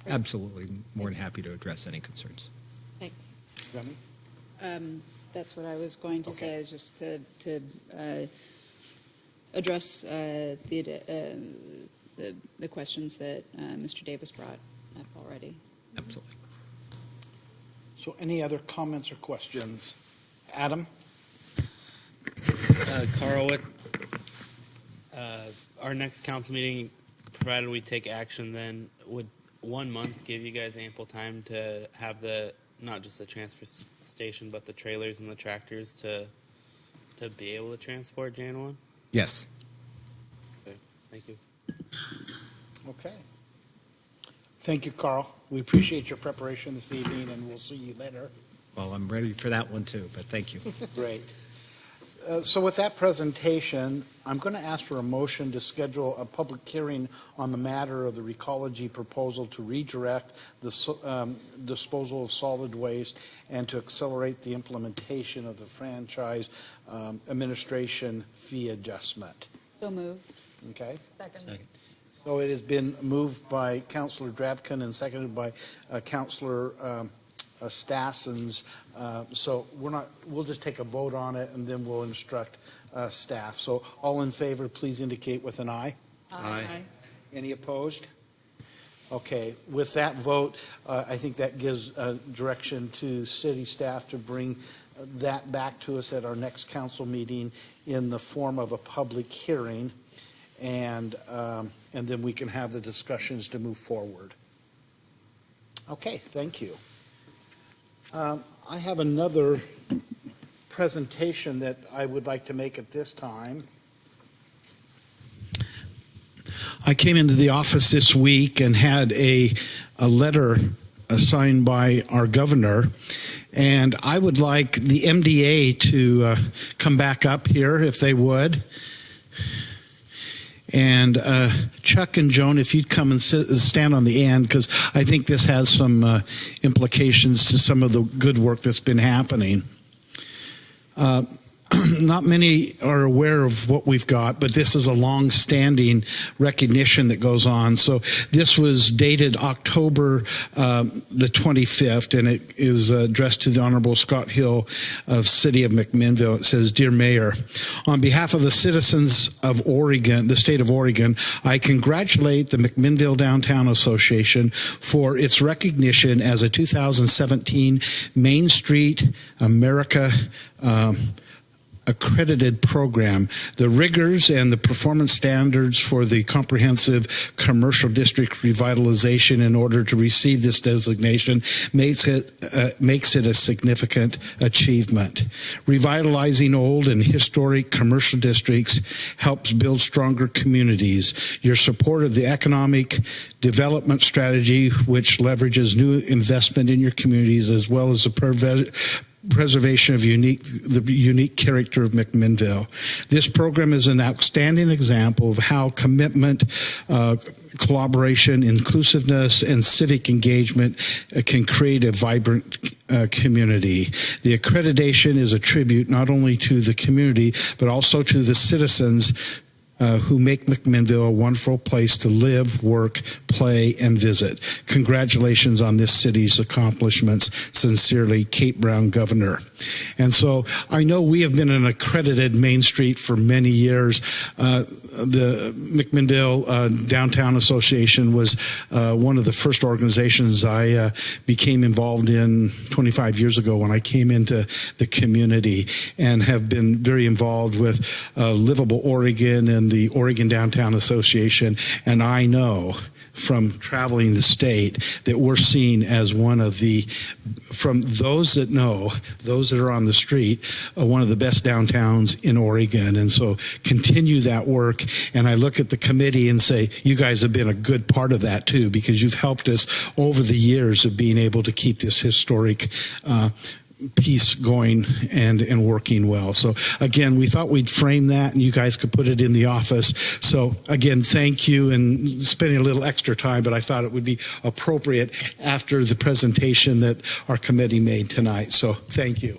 absolutely, more than happy to address any concerns. Thanks. Remy? That's what I was going to say, is just to address the questions that Mr. Davis brought up already. Absolutely. So any other comments or questions? Adam? Carl, our next council meeting, provided we take action, then would 1 month give you guys ample time to have not just the transfer station, but the trailers and the tractors to be able to transport Jan 1? Yes. Okay, thank you. Okay. Thank you, Carl. We appreciate your preparation this evening, and we'll see you later. Well, I'm ready for that one too, but thank you. Great. So with that presentation, I'm going to ask for a motion to schedule a public hearing on the matter of the Recology proposal to redirect the disposal of solid waste and to accelerate the implementation of the franchise administration fee adjustment. So moved. Okay? Second. So it has been moved by Councillor Drabkin and seconded by Councillor Stassens. So we'll just take a vote on it and then we'll instruct staff. So all in favor, please indicate with an aye. Aye. Any opposed? Okay, with that vote, I think that gives direction to city staff to bring that back to us at our next council meeting in the form of a public hearing, and then we can have the discussions to move forward. Okay, thank you. I have another presentation that I would like to make at this time. I came into the office this week and had a letter signed by our governor, and I would like the MDA to come back up here if they would. And Chuck and Joan, if you'd come and stand on the end, because I think this has some implications to some of the good work that's been happening. Not many are aware of what we've got, but this is a long-standing recognition that goes on. So this was dated October the 25th, and it is addressed to the Honorable Scott Hill of City of McMinnville. It says, "Dear Mayor, on behalf of the citizens of Oregon, the state of Oregon, I congratulate the McMinnville Downtown Association for its recognition as a 2017 Main Street America accredited program. The rigors and the performance standards for the comprehensive commercial district revitalization in order to receive this designation makes it a significant achievement. Revitalizing old and historic commercial districts helps build stronger communities. Your support of the economic development strategy, which leverages new investment in your communities, as well as the preservation of the unique character of McMinnville. This program is an outstanding example of how commitment, collaboration, inclusiveness, and civic engagement can create a vibrant community. The accreditation is a tribute not only to the community, but also to the citizens who make McMinnville a wonderful place to live, work, play, and visit. Congratulations on this city's accomplishments. Sincerely, Kate Brown, Governor. And so I know we have been an accredited Main Street for many years. The McMinnville Downtown Association was one of the first organizations I became involved in 25 years ago when I came into the community, and have been very involved with Livable Oregon and the Oregon Downtown Association. And I know from traveling the state that we're seen as one of the, from those that know, those that are on the street, one of the best downtowns in Oregon. And so continue that work. And I look at the committee and say, you guys have been a good part of that too, because you've helped us over the years of being able to keep this historic piece going and working well. So again, we thought we'd frame that and you guys could put it in the office. So again, thank you, and spending a little extra time, but I thought it would be appropriate after the presentation that our committee made tonight. So thank you.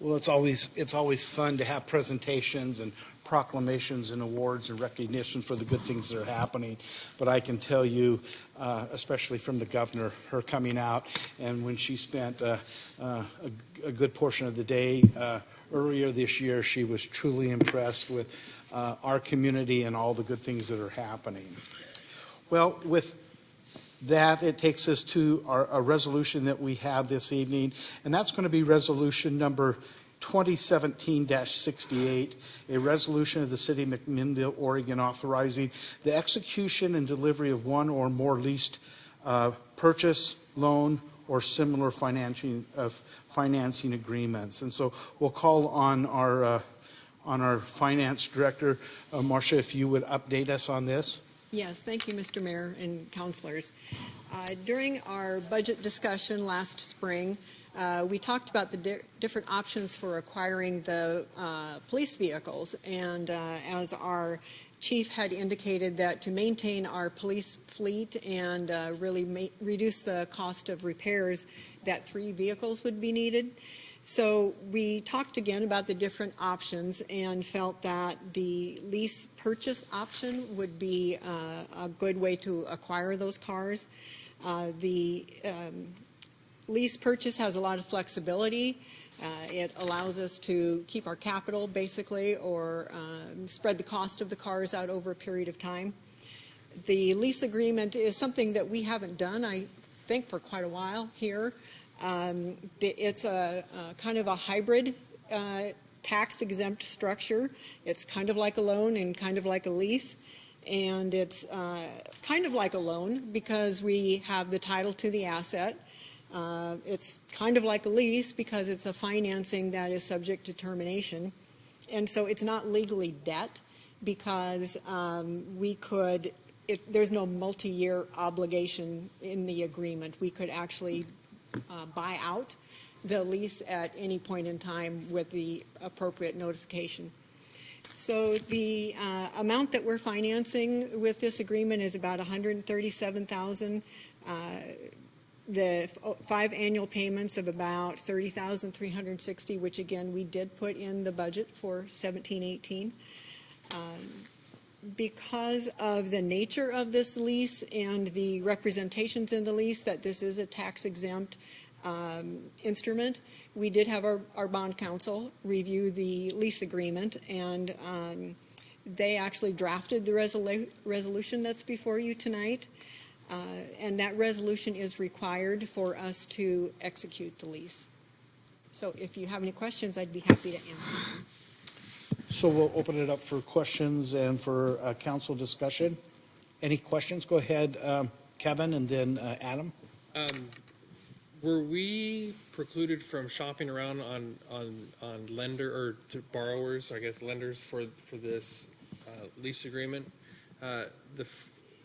Well, it's always fun to have presentations and proclamations and awards and recognition for the good things that are happening. But I can tell you, especially from the governor, her coming out, and when she spent a good portion of the day earlier this year, she was truly impressed with our community and all the good things that are happening. Well, with that, it takes us to a resolution that we have this evening, and that's going to be resolution number 2017-68, a resolution of the City of McMinnville, Oregon, authorizing the execution and delivery of one or more leased purchase, loan, or similar financing agreements. And so we'll call on our finance director, Marcia, if you would update us on this. Yes, thank you, Mr. Mayor and councilors. During our budget discussion last spring, we talked about the different options for acquiring the police vehicles, and as our chief had indicated that to maintain our police fleet and really reduce the cost of repairs, that 3 vehicles would be needed. So we talked again about the different options and felt that the lease purchase option would be a good way to acquire those cars. The lease purchase has a lot of flexibility. It allows us to keep our capital basically, or spread the cost of the cars out over a period of time. The lease agreement is something that we haven't done, I think, for quite a while here. It's a kind of a hybrid tax-exempt structure. It's kind of like a loan and kind of like a lease. And it's kind of like a loan because we have the title to the asset. It's kind of like a lease because it's a financing that is subject to termination. And so it's not legally debt because there's no multi-year obligation in the agreement. We could actually buy out the lease at any point in time with the appropriate notification. So the amount that we're financing with this agreement is about $137,000. The 5 annual payments of about $30,360, which again we did put in the budget for 17-18. Because of the nature of this lease and the representations in the lease that this is a tax-exempt instrument, we did have our bond counsel review the lease agreement, and they actually drafted the resolution that's before you tonight. And that resolution is required for us to execute the lease. So if you have any questions, I'd be happy to answer them. So we'll open it up for questions and for council discussion. Any questions? Go ahead, Kevin, and then Adam. Were we precluded from shopping around on lender or to borrowers, I guess lenders for this lease agreement?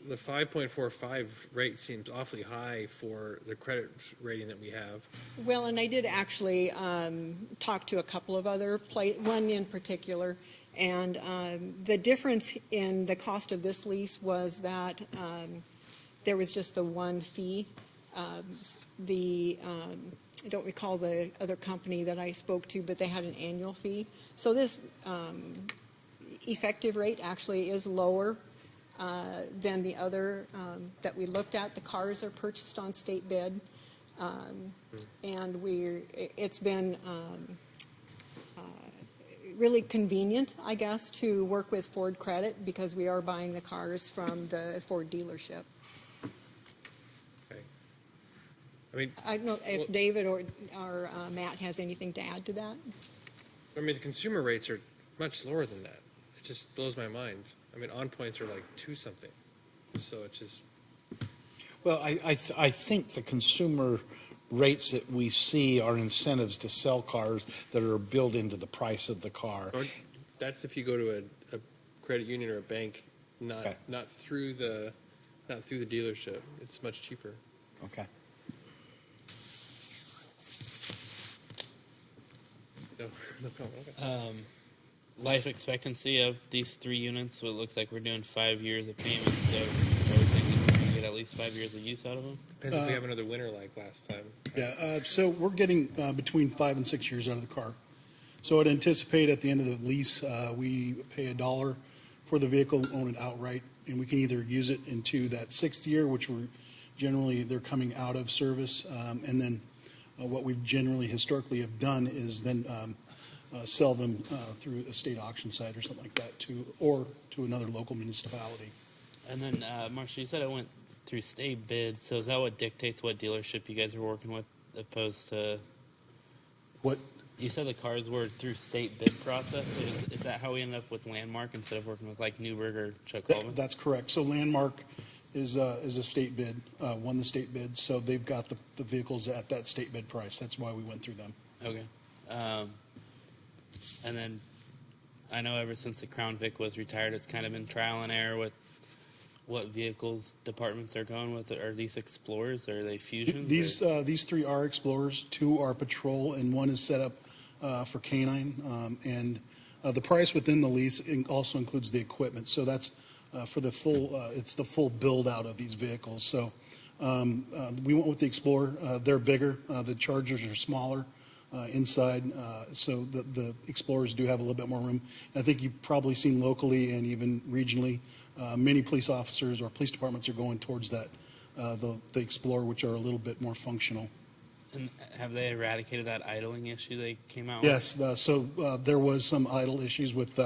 The 5.45 rate seems awfully high for the credit rating that we have. Well, and I did actually talk to a couple of other one in particular, and the difference in the cost of this lease was that there was just the one fee. I don't recall the other company that I spoke to, but they had an annual fee. So this effective rate actually is lower than the other that we looked at. The cars are purchased on state bid, and it's been really convenient, I guess, to work with Ford Credit because we are buying the cars from the Ford dealership. Okay. I mean, I don't know if David or Matt has anything to add to that. I mean, the consumer rates are much lower than that. It just blows my mind. I mean, on points are like 2-something. So it's just. Well, I think the consumer rates that we see are incentives to sell cars that are built into the price of the car. Or that's if you go to a credit union or a bank, not through the dealership. It's much cheaper. Okay. No problem. Okay. Life expectancy of these 3 units, so it looks like we're doing 5 years of payments, so are we thinking we can get at least 5 years of use out of them? Depends if we have another winter like last time. Yeah, so we're getting between 5 and 6 years out of the car. So I'd anticipate at the end of the lease, we pay $1 for the vehicle, own it outright, and we can either use it into that 6th year, which they're coming out of service, and then what we've generally historically have done is then sell them through a state auction site or something like that to another local municipality. And then, Marcia, you said it went through state bids, so is that what dictates what dealership you guys are working with, opposed to... What? You said the cars were through state bid process, so is that how we ended up with Landmark instead of working with, like, Newberg or Chuck Coleman? That's correct. So Landmark is a state bid, won the state bid, so they've got the vehicles at that state bid price. That's why we went through them. Okay. And then, I know ever since the Crown Vic was retired, it's kind of been trial and error with what vehicles departments are going with. Are these Explorers, or are they Fusions? These three are Explorers, 2 are Patrol, and 1 is set up for Canine. And the price within the lease also includes the equipment. So that's for the full, it's the full build out of these vehicles. So we went with the Explorer. They're bigger. The Chargers are smaller inside. So the Explorers do have a little bit more room. And I think you've probably seen locally and even regionally, many police officers or police departments are going towards that, the Explorer, which are a little bit more functional. And have they eradicated that idling issue they came out Yes, with? so there was some idle issues with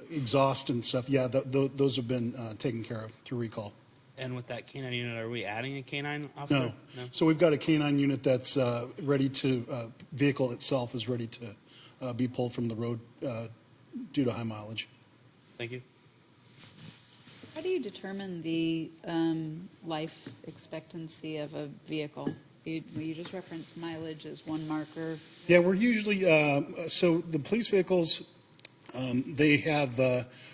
exhaust and stuff. Yeah, those have been taken care of through recall. And with that canine unit, are we adding a canine officer? No. So we've got a canine unit that's ready to, vehicle itself is ready to be pulled from the road due to high mileage. Thank you. How do you determine the life expectancy of a vehicle? You just referenced mileage as one marker. Yeah, we're usually, so the police vehicles, they have,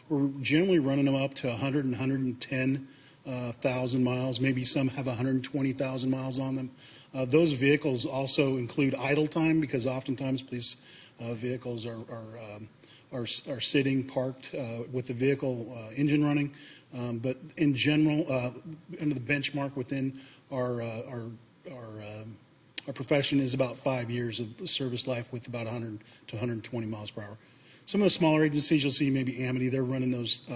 we're generally running them up to 100 and 110,000 miles. Maybe some have 120,000 miles on them. Those vehicles also include idle time, because oftentimes police vehicles are sitting parked with the vehicle engine running. But in general, under the benchmark within our profession is about 5 years of service life with about 100 to 120 miles per hour. Some of the smaller agencies, you'll see maybe Amity, they're running those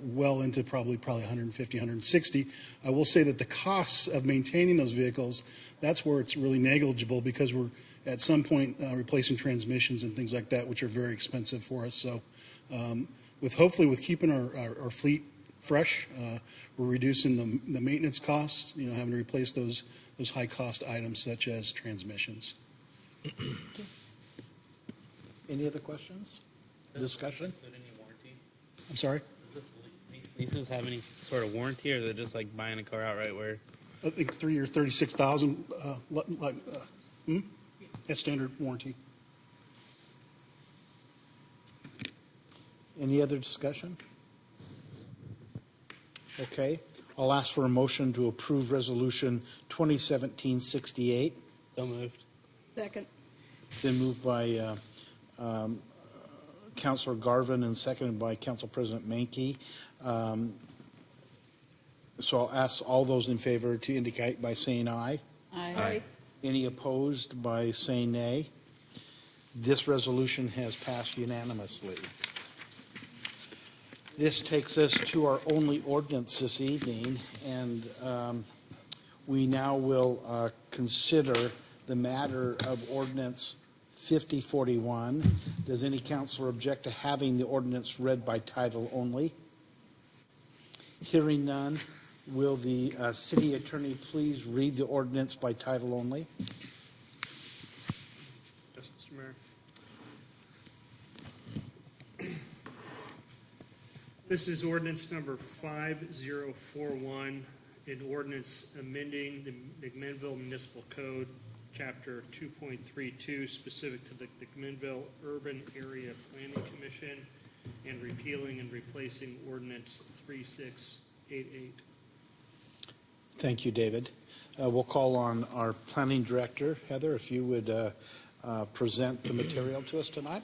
well into probably 150, 160. I will say that the costs of maintaining those vehicles, that's where it's really negligible, because we're at some point replacing transmissions and things like that, which are very expensive for us. So hopefully with keeping our fleet fresh, we're reducing the maintenance costs, having to replace those high cost items such as transmissions. Any other questions? Discussion? Any warranty? I'm sorry? Does these leases have any sort of warranty, or is it just like buying a car outright where? I think 3 year, 36,000, that's standard warranty. Any other discussion? Okay, I'll ask for a motion to approve Resolution 2017-68. So moved. Second. Been moved by Councilor Garvin and seconded by Council President Menke. So I'll ask all those in favor to indicate by saying aye. Aye. Any opposed by saying nay? This resolution has passed unanimously. This takes us to our only ordinance this evening, and we now will consider the matter of ordinance 5041. Does any councilor object to having the ordinance read by title only? Hearing none, will the city attorney please read the ordinance by title only? Yes, Mr. Mayor. This is ordinance number 5041, an ordinance amending the McMinnville Municipal Code, Chapter 2.32, specific to the McMinnville Urban Area Planning Commission, and repealing and replacing ordinance 3688. Thank you, David. We'll call on our planning director, Heather, if you would present the material to us tonight.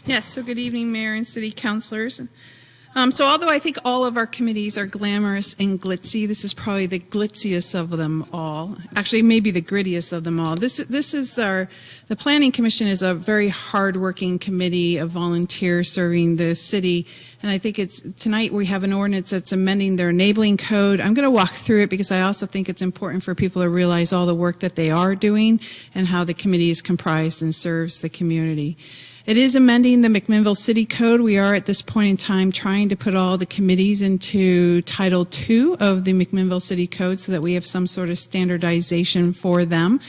Yes, so good evening, Mayor and City Councilors. So although I think all of our committees are glamorous and glitzy, this is probably the glitziest of them all. Actually, maybe the grittiest of them all. This is the Planning Commission is a very hardworking committee of volunteers serving the city. And I think tonight we have an ordinance that's amending their enabling code. I'm going to walk through it because I also think it's important for people to realize all the work that they are doing and how the committee is comprised and serves the community. It is amending the McMinnville City Code. We are at this point in time trying to put all the committees into Title II of the McMinnville City Code so that we have some sort of standardization for them.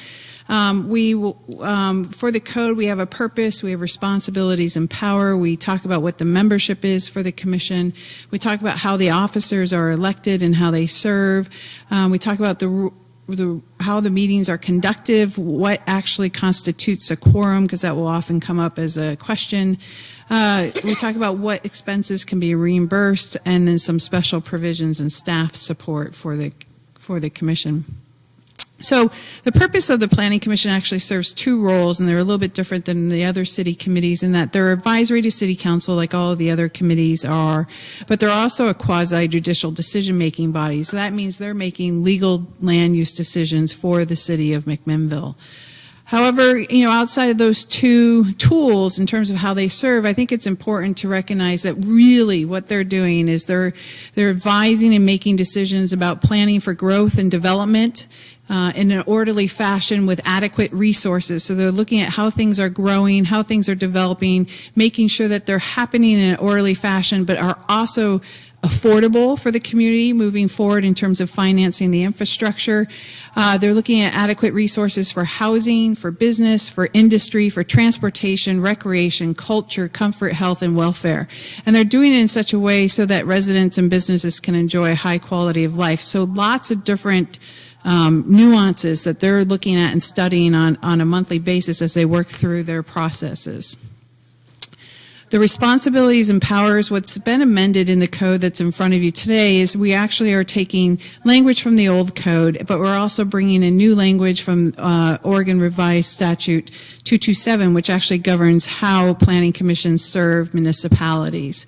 For the code, we have a purpose, we have responsibilities and power. We talk about what the membership is for the commission. We talk about how the officers are elected and how they serve. We talk about how the meetings are conducted, what actually constitutes a quorum, because that will often come up as a question. We talk about what expenses can be reimbursed, and then some special provisions and staff support for the commission. So the purpose of the Planning Commission actually serves two roles, and they're a little bit different than the other city committees in that they're advisory to City Council like all of the other committees are, but they're also a quasi-judicial decision-making body. So that means they're making legal land use decisions for the city of McMinnville. However, outside of those two tools in terms of how they serve, I think it's important to recognize that really what they're doing is they're advising and making decisions about planning for growth and development in an orderly fashion with adequate resources. So they're looking at how things are growing, how things are developing, making sure that they're happening in an orderly fashion, but are also affordable for the community moving forward in terms of financing the infrastructure. They're looking at adequate resources for housing, for business, for industry, for transportation, recreation, culture, comfort, health, and welfare. And they're doing it in such a way so that residents and businesses can enjoy a high quality of life. So lots of different nuances that they're looking at and studying on a monthly basis as they work through their processes. The responsibilities and powers, what's been amended in the code that's in front of you today is we actually are taking language from the old code, but we're also bringing in new language from Oregon Revised Statute 227, which actually governs how planning commissions serve municipalities.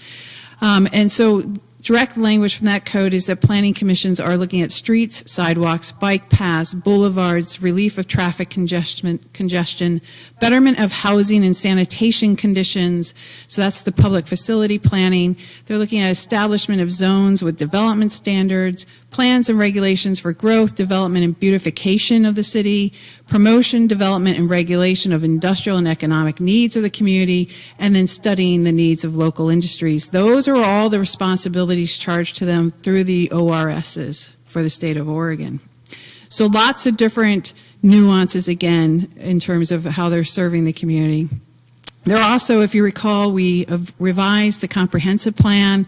And so direct language from that code is that planning commissions are looking at streets, sidewalks, bike paths, boulevards, relief of traffic congestion, betterment of housing and sanitation conditions. So that's the public facility planning. They're looking at establishment of zones with development standards, plans and regulations for growth, development, and beautification of the city, promotion, development, and regulation of industrial and economic needs of the community, and then studying the needs of local industries. Those are all the responsibilities charged to them through the ORSs for the state of Oregon. So lots of different nuances, again, in terms of how they're serving the community. There are also, if you recall, we have revised the comprehensive plan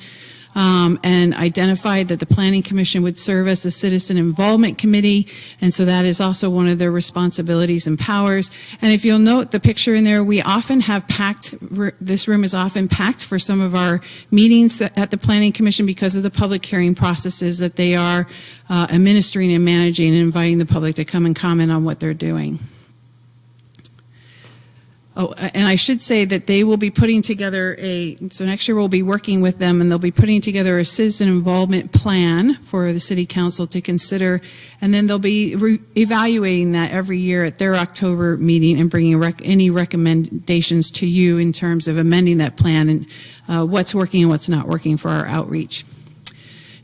and identified that the Planning Commission would serve as a citizen involvement committee, and so that is also one of their responsibilities and powers. And if you'll note the picture in there, we often have packed, this room is often packed for some of our meetings at the Planning Commission because of the public hearing processes that they are administering and managing and inviting the public to come and comment on what they're doing. Oh, and I should say that they will be putting together so next year we'll be working with them and they'll be putting together a citizen involvement plan for the City Council to consider, and then they'll be evaluating that every year at their October meeting and bringing any recommendations to you in terms of amending that plan and what's working and what's not working for our outreach.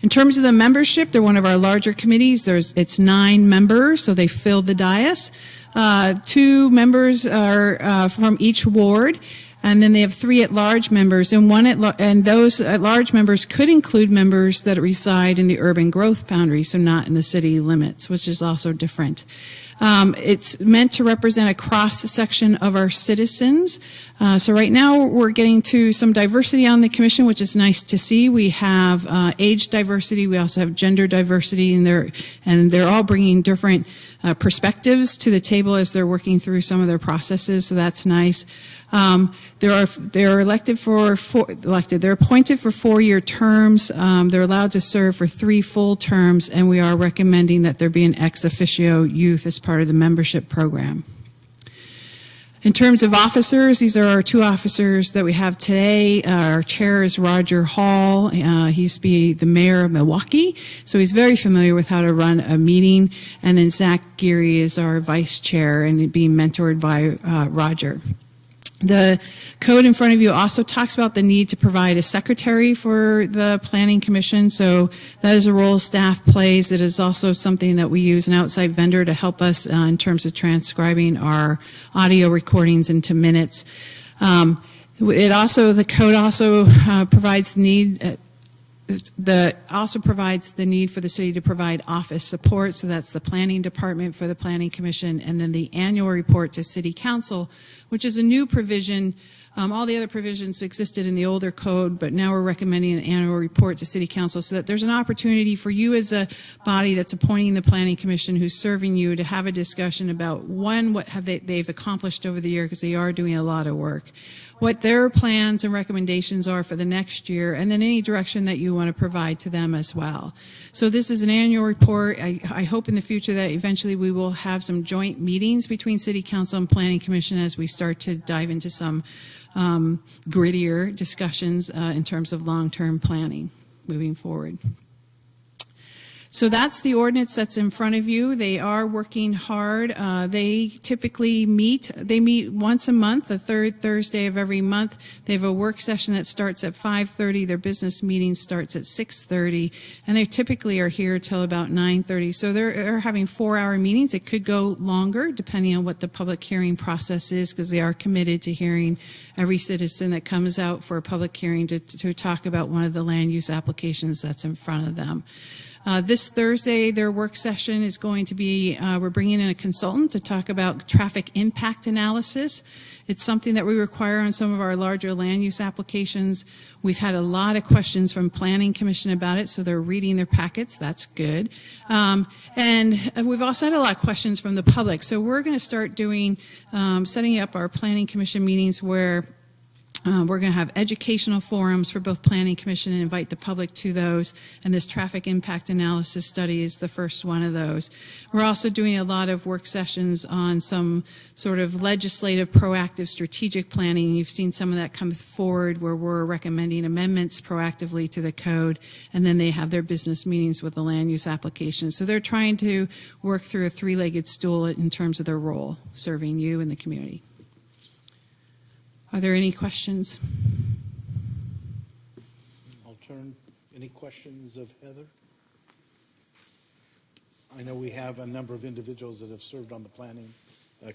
In terms of the membership, they're one of our larger committees. It's 9 members, so they fill the dais. 2 members are from each ward, and then they have 3 at-large members, and those at-large members could include members that reside in the urban growth boundary, so not in the city limits, which is also different. It's meant to represent a cross-section of our citizens. So right now we're getting to some diversity on the commission, which is nice to see. We have age diversity, we also have gender diversity, and they're all bringing different perspectives to the table as they're working through some of their processes, so that's nice. They're appointed for 4-year terms. They're allowed to serve for 3 full terms, and we are recommending that there be an ex officio youth as part of the membership program. In terms of officers, these are our 2 officers that we have today. Our chair is Roger Hall. He used to be the mayor of Milwaukee, so he's very familiar with how to run a meeting. And then Zach Geary is our vice chair and being mentored by Roger. The code in front of you also talks about the need to provide a secretary for the Planning Commission, so that is a role staff plays. It is also something that we use an outside vendor to help us in terms of transcribing our audio recordings into minutes. The code also provides provides the need for the city to provide office support, so that's the planning department for the planning commission, and then the annual report to city council, which is a new provision. All the other provisions existed in the older code, but now we're recommending an annual report to city council so that there's an opportunity for you as a body that's appointing the planning commission who's serving you to have a discussion about, one, what have they've accomplished over the year, because they are doing a lot of work, what their plans and recommendations are for the next year, and then any direction that you want to provide to them as well. So this is an annual report. I hope in the future that eventually we will have some joint meetings between city council and planning commission as we start to dive into some grittier discussions in terms of long-term planning moving forward. So that's the ordinance that's in front of you. They are working hard. They typically meet once a month, the third Thursday of every month. They have a work session that starts at 5:30. Their business meeting starts at 6:30, and they typically are here till about 9:30. So they're having 4-hour meetings. It could go longer depending on what the public hearing process is, because they are committed to hearing every citizen that comes out for a public hearing to talk about one of the land use applications that's in front of them. This Thursday, their work session is going to be, we're bringing in a consultant to talk about traffic impact analysis. It's something that we require on some of our larger land use applications. We've had a lot of questions from Planning Commission about it, so they're reading their packets. That's good. And we've also had a lot of questions from the public. So we're going to start doing, setting up our Planning Commission meetings where we're going to have educational forums for both Planning Commission and invite the public to those. And this traffic impact analysis study is the first one of those. We're also doing a lot of work sessions on some sort of legislative, proactive, strategic planning. You've seen some of that come forward where we're recommending amendments proactively to the code. And then they have their business meetings with the land use application. So they're trying to work through a three-legged stool in terms of their role, serving you and the community. Are there any questions? I'll turn. Any questions of Heather? I know we have a number of individuals that have served on the planning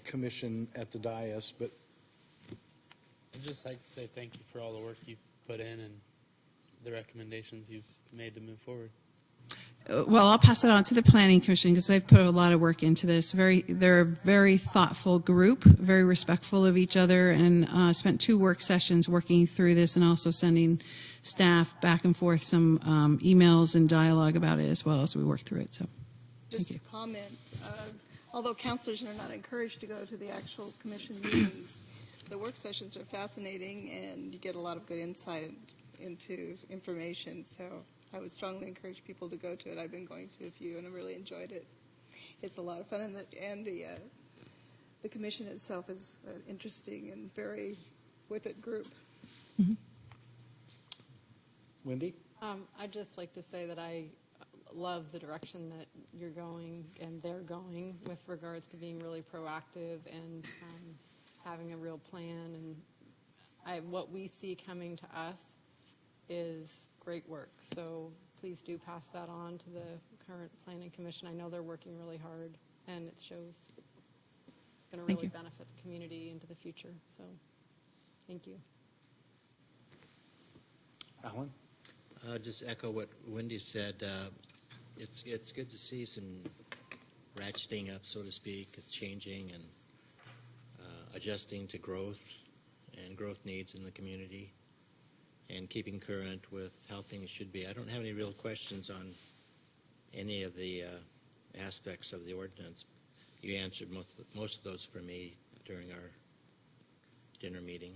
commission at the dais, but I'd just like to say thank you for all the work you've put in and the recommendations you've made to move forward. Well, I'll pass it on to the Planning Commission because they've put a lot of work into this. They're a very thoughtful group, very respectful of each other, and spent 2 work sessions working through this and also sending staff back and forth some emails and dialogue about it as well as we work through it. So, just a comment. Although councilors are not encouraged to go to the actual commission meetings, the work sessions are fascinating and you get a lot of good insight into information. So I would strongly encourage people to go to it. I've been going to a few, and I really enjoyed it. It's a lot of fun, and the commission itself is an interesting and very with it group. Mm-hmm. Wendy? I'd just like to say that I love the direction that you're going and they're going with regards to being really proactive and having a real plan. And what we see coming to us is great work. So please do pass that on to the current Planning Commission. I know they're working really hard, and it shows it's going to really benefit the community into the future. So thank you. Alan? Just echo what Wendy said. It's good to see some ratcheting up, so to speak, changing and adjusting to growth and growth needs in the community, and keeping current with how things should be. I don't have any real questions on any of the aspects of the ordinance. You answered most of those for me during our dinner meeting.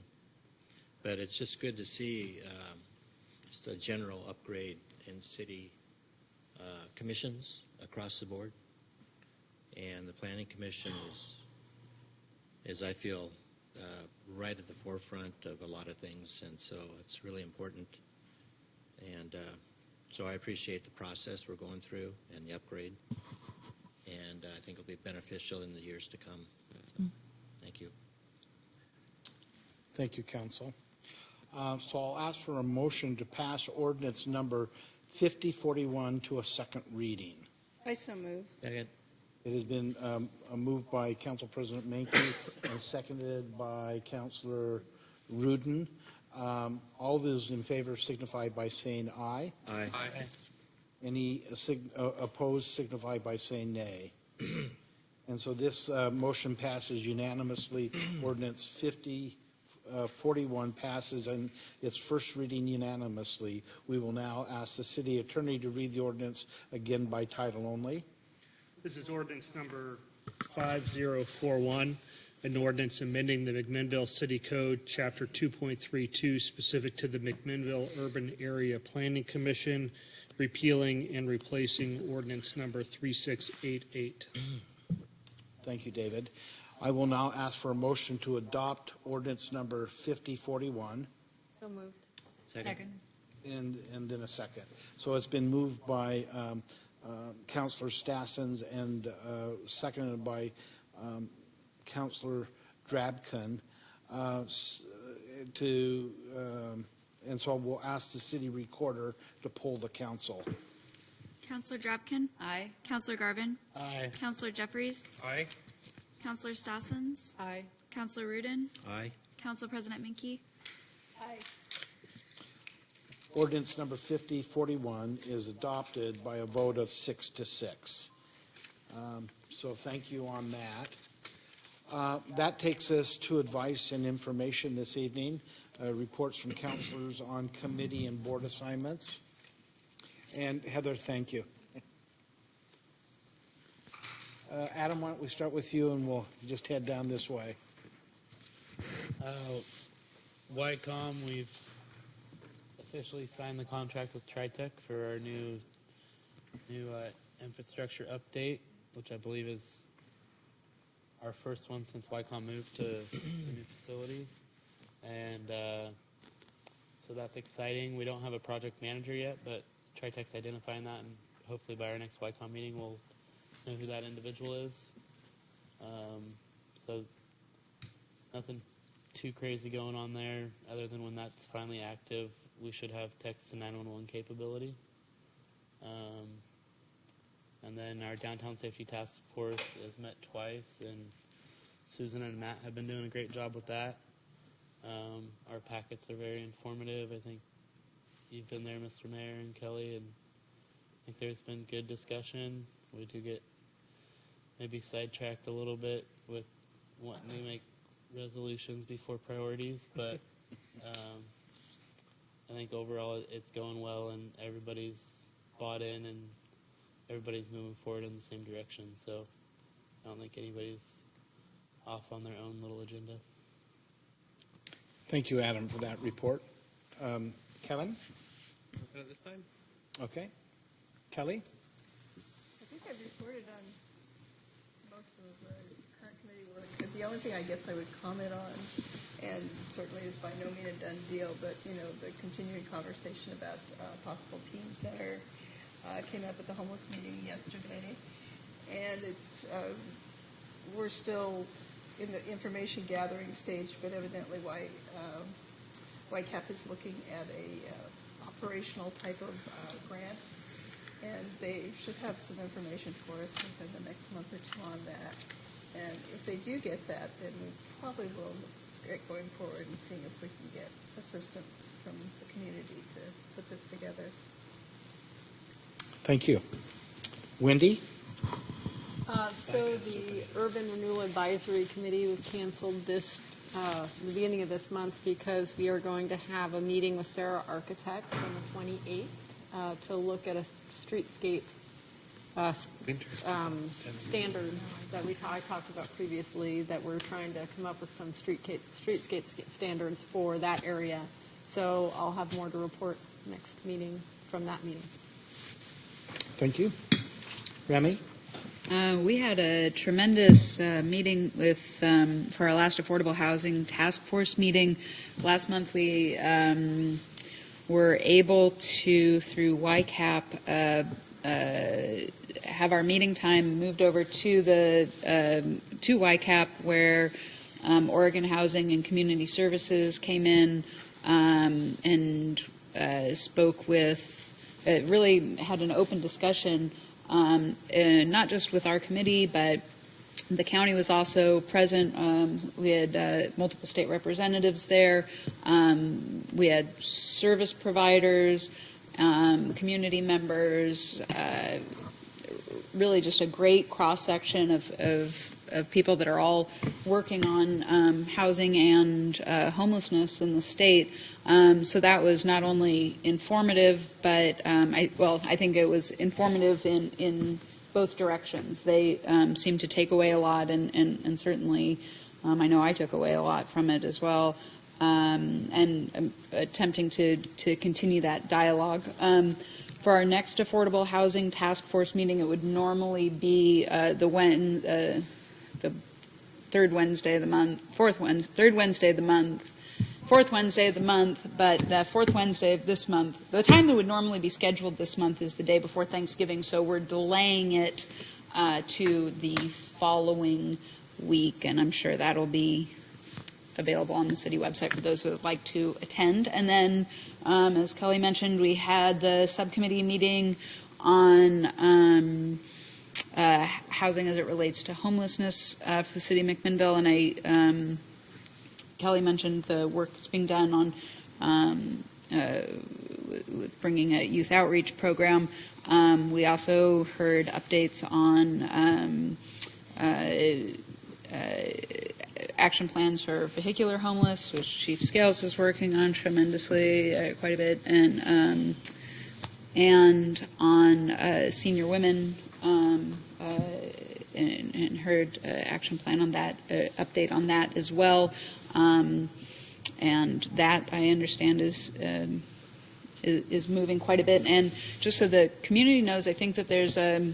But it's just good to see just a general upgrade in city commissions across the board. And the Planning Commission is I feel, right at the forefront of a lot of things, and so it's really important. And so I appreciate the process we're going through and the upgrade, and I think it'll be beneficial in the years to come. So, thank you. Thank you, Council. So I'll ask for a motion to pass ordinance number 5041 to a second reading. I so move. Second. It has been moved by Council President Menke and seconded by Councilor Rudin. All those in favor signify by saying aye. Aye. Any opposed signify by saying nay. And so this motion passes unanimously. Ordinance 5041 passes in its first reading unanimously. We will now ask the city attorney to read the ordinance again by title only. This is ordinance number 5041, an ordinance amending the McMinnville City Code, Chapter 2.32, specific to the McMinnville Urban Area Planning Commission, repealing and replacing ordinance number 3688. Thank you, David. I will now ask for a motion to adopt ordinance number 5041. So moved. Second. And then a second. So it's been moved by Councillor Stassens and seconded by Councillor Drabkin and so we'll ask the city recorder to poll the council. Councillor Drabkin? Aye. Councillor Garvin? Aye. Councillor Jeffries? Aye. Councillor Stassens? Aye. Councillor Rudin? Aye. Council President Minke? Aye. Ordinance number 5041 is adopted by a vote of 6-6. So thank you on that. That takes us to advice and information this evening. Reports from councilors on committee and board assignments. And Heather, thank you. Adam, why don't we start with you and we'll just head down this way. YCOM, we've officially signed the contract with TriTech for our new infrastructure update, which I believe is our first one since YCOM moved to the new facility. And so that's exciting. We don't have a project manager yet, but TriTech's identifying that, and hopefully by our next YCOM meeting we'll know who that individual is. So nothing too crazy going on there, other than when that's finally active, we should have text to 911 capability. And then our downtown safety task force has met twice, and Susan and Matt have been doing a great job with that. Our packets are very informative. I think you've been there, Mr. Mayor and Kelly, and I think there's been good discussion. We do get maybe sidetracked a little bit with wanting to make resolutions before priorities, but I think overall it's going well, and everybody's bought in, and everybody's moving forward in the same direction. So I don't think anybody's off on their own little agenda. Thank you, Adam, for that report. Kevin? At this time? Okay. Kelly? I think I've reported on most of the current committee work. The only thing I guess I would comment on, and certainly is by no means a done deal, but the continuing conversation about possible teen center came up at the homeless meeting yesterday, and it's we're still in the information gathering stage, but evidently YCAP is looking at a operational type of grant, and they should have some information for us within the next month or two on that. And if they do get that, then we probably will look at going forward and seeing if we can get assistance from the community to put this together. Thank you. Wendy? So the Urban Renewal Advisory Committee was canceled the beginning of this month because we are going to have a meeting with Sarah Architects on the 28th to look at a streetscape standards that I talked about previously, that we're trying to come up with some streetscape standards for that area. So I'll have more to report next meeting from that meeting. Thank you. Remy? We had a tremendous meeting with for our last affordable housing task force meeting. Last month we were able to, through YCAP, have our meeting time moved over to to YCAP, where Oregon Housing and Community Services came in and spoke with, really had an open discussion, not just with our committee, but The county was also present. We had multiple state representatives there. We had service providers, community members, really just a great cross-section of people that are all working on housing and homelessness in the state. So that was not only informative, but I think it was informative in both directions. They seemed to take away a lot, and certainly I know I took away a lot from it as well, and attempting to continue that dialogue. For our next Affordable Housing Task Force meeting, it would normally be the third Wednesday of the month, fourth Wednesday of the month, but the fourth Wednesday of this month. The time that would normally be scheduled this month is the day before Thanksgiving, so we're delaying it to the following week, and I'm sure that'll be available on the city website for those who would like to attend. And then, as Kelly mentioned, we had the subcommittee meeting on housing as it relates to homelessness for the city of McMinnville, and Kelly mentioned the work that's being done on with bringing a youth outreach program. We also heard updates on action plans for vehicular homeless, which Chief Scales is working on tremendously, quite a bit, and on senior women, and heard action plan on that, update on that as well. And that, I understand, is moving quite a bit. And just so the community knows, I think that there's a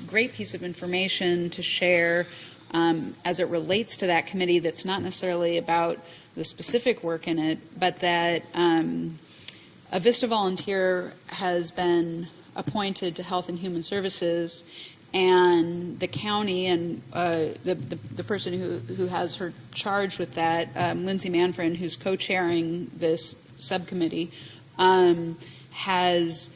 great piece of information to share as it relates to that committee that's not necessarily about the specific work in it, but that a VISTA volunteer has been appointed to Health and Human Services, and the county and the person who has her charge with that, Lindsay Manfred, who's co-chairing this subcommittee, has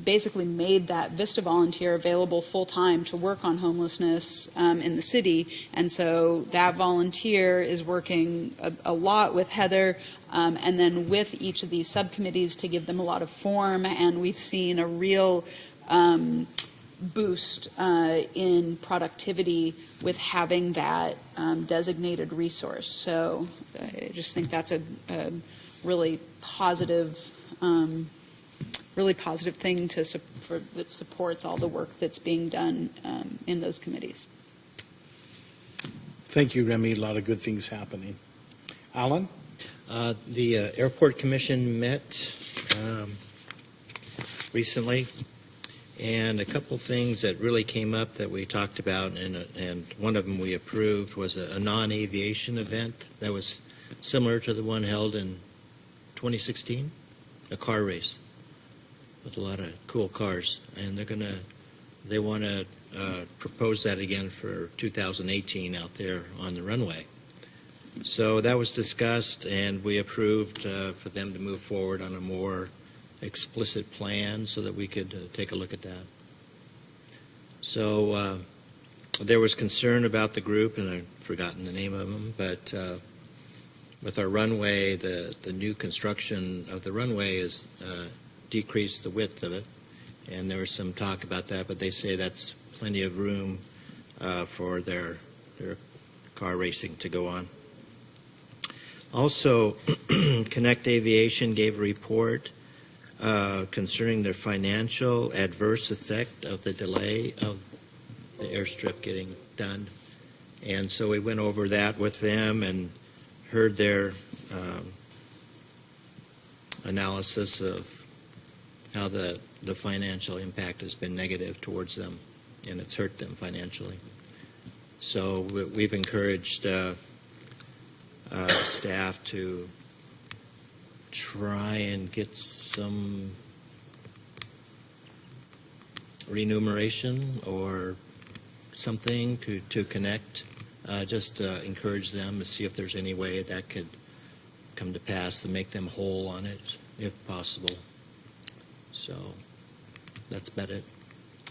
basically made that VISTA volunteer available full-time to work on homelessness in the city. And so that volunteer is working a lot with Heather and then with each of these subcommittees to give them a lot of form, and we've seen a real boost in productivity with having that designated resource. So I just think that's a really positive thing that supports all the work that's being done in those committees. Thank you, Remy. A lot of good things happening. Alan? The Airport Commission met recently, and a couple things that really came up that we talked about, and one of them we approved was a non-aviation event that was similar to the one held in 2016, a car race with a lot of cool cars, and they want to propose that again for 2018 out there on the runway. So that was discussed, and we approved for them to move forward on a more explicit plan so that we could take a look at that. So there was concern about the group, and I've forgotten the name of them, but with our runway, the new construction of the runway is decreased the width of it, and there was some talk about that, but they say that's plenty of room for their car racing to go on. Also, Connect Aviation gave a report concerning their financial adverse effect of the delay of the airstrip getting done. And so we went over that with them and heard their analysis of how the financial impact has been negative towards them, and it's hurt them financially. So we've encouraged staff to try and get some remuneration or something to connect, just encourage them to see if there's any way that could come to pass to make them whole on it, if possible. So that's about it.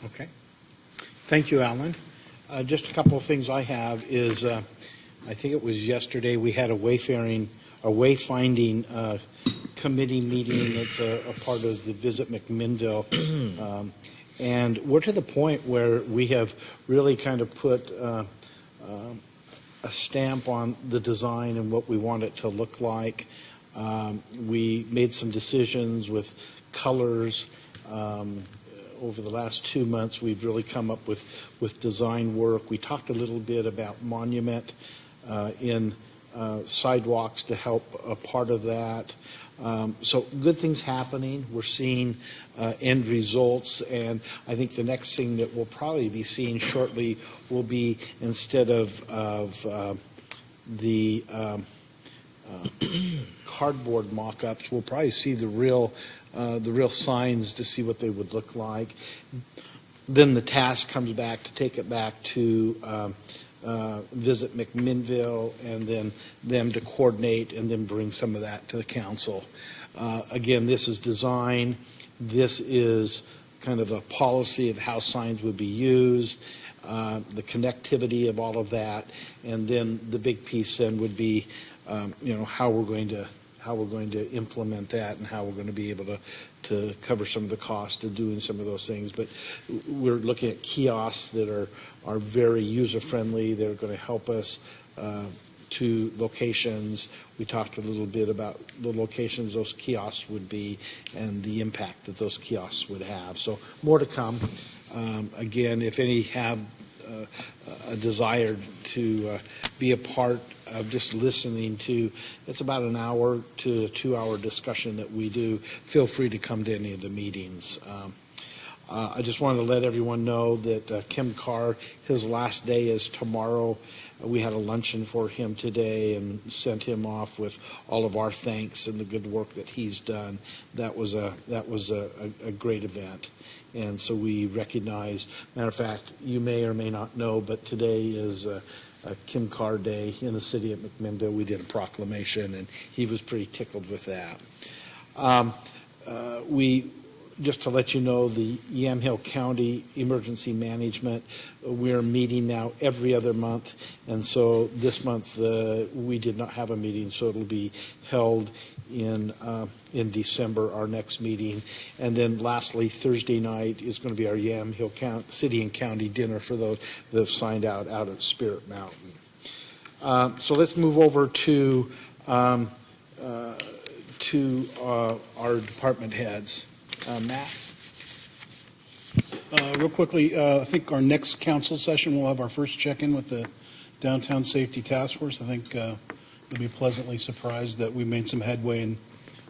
Okay. Thank you, Alan. Just a couple of things I have is, I think it was yesterday, we had a wayfinding committee meeting that's a part of the Visit McMinnville. And we're to the point where we have really kind of put a stamp on the design and what we want it to look like. We made some decisions with colors. Over the last 2 months, we've really come up with design work. We talked a little bit about monument in sidewalks to help a part of that. So good things happening. We're seeing end results, and I think the next thing that we'll probably be seeing shortly will be, instead of the cardboard mock-ups, we'll probably see the real signs to see what they would look like. Then the task comes back to take it back to Visit McMinnville, and then them to coordinate and then bring some of that to the council. Again, this is design. This is kind of a policy of how signs would be used, the connectivity of all of that, and then the big piece then would be, how we're going to implement that and how we're going to be able to cover some of the cost of doing some of those things. But we're looking at kiosks that are very user-friendly. They're going to help us to locations. We talked a little bit about the locations those kiosks would be and the impact that those kiosks would have. So more to come. Again, if any have a desire to be a part of just listening to, it's about an hour to 2 hour discussion that we do. Feel free to come to any of the meetings. I just wanted to let everyone know that Kim Carr, his last day is tomorrow. We had a luncheon for him today and sent him off with all of our thanks and the good work that he's done. That was a great event. And so we recognize, matter of fact, you may or may not know, but today is Kim Carr Day in the city of McMinnville. We did a proclamation, and he was pretty tickled with that. Just to let you know, the Yamhill County Emergency Management, we're meeting now every other month, and so this month we did not have a meeting, so it'll be held in December, our next meeting. And then lastly, Thursday night is going to be our Yamhill City and County dinner for those that have signed out at Spirit Mountain. So let's move over to our department heads. Matt? Real quickly, I think our next council session, we'll have our first check-in with the Downtown Safety Task Force. I think you'll be pleasantly surprised that we made some headway, and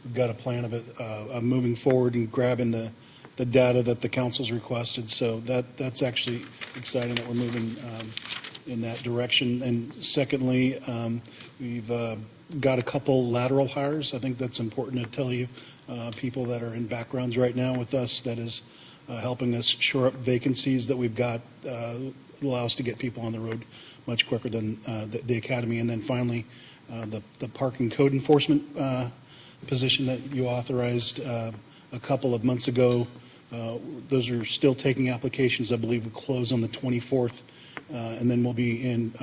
we've got a plan of it of moving forward and grabbing the data that the council's requested. So that's actually exciting that we're moving in that direction. And secondly, we've got a couple lateral hires. I think that's important to tell you. People that are in backgrounds right now with us that is helping us shore up vacancies that we've got, allow us to get people on the road much quicker than the academy. And then finally, the parking code enforcement position that you authorized a couple of months ago. Those are still taking applications. I believe we close on the 24th, and then we'll be in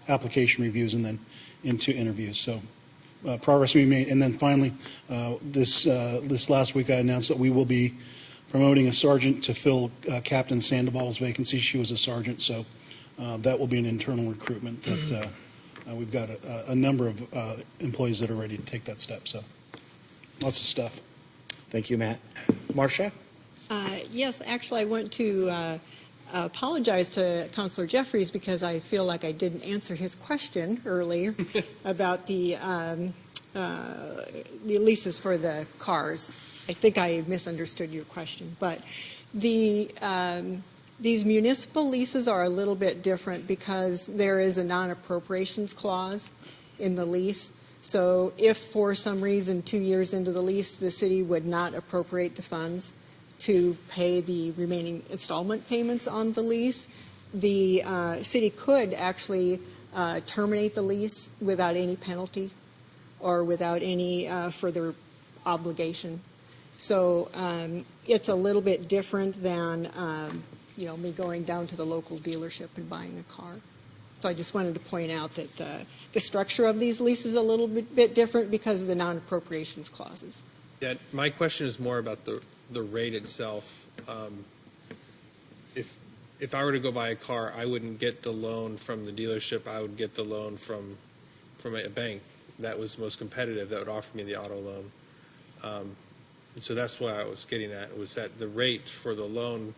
application reviews and then into interviews. So progress we made. And then finally, this last week I announced that we will be promoting a sergeant to fill Captain Sandoval's vacancy. She was a sergeant, so that will be an internal recruitment that we've got a number of employees that are ready to take that step. So lots of stuff. Thank you, Matt. Marcia? Yes, actually I want to apologize to Councilor Jeffries because I feel like I didn't answer his question earlier about the leases for the cars. I think I misunderstood your question, but these municipal leases are a little bit different because there is a non-appropriations clause in the lease. So if for some reason 2 years into the lease the city would not appropriate the funds to pay the remaining installment payments on the lease, the city could actually terminate the lease without any penalty or without any further obligation. So it's a little bit different than me going down to the local dealership and buying a car. So I just wanted to point out that the structure of these leases is a little bit different because of the non-appropriations clauses. Yeah, my question is more about the rate itself. If I were to go buy a car, I wouldn't get the loan from the dealership. I would get the loan from a bank that was most competitive, that would offer me the auto loan. And so that's what I was getting at, was that the rate for the loan,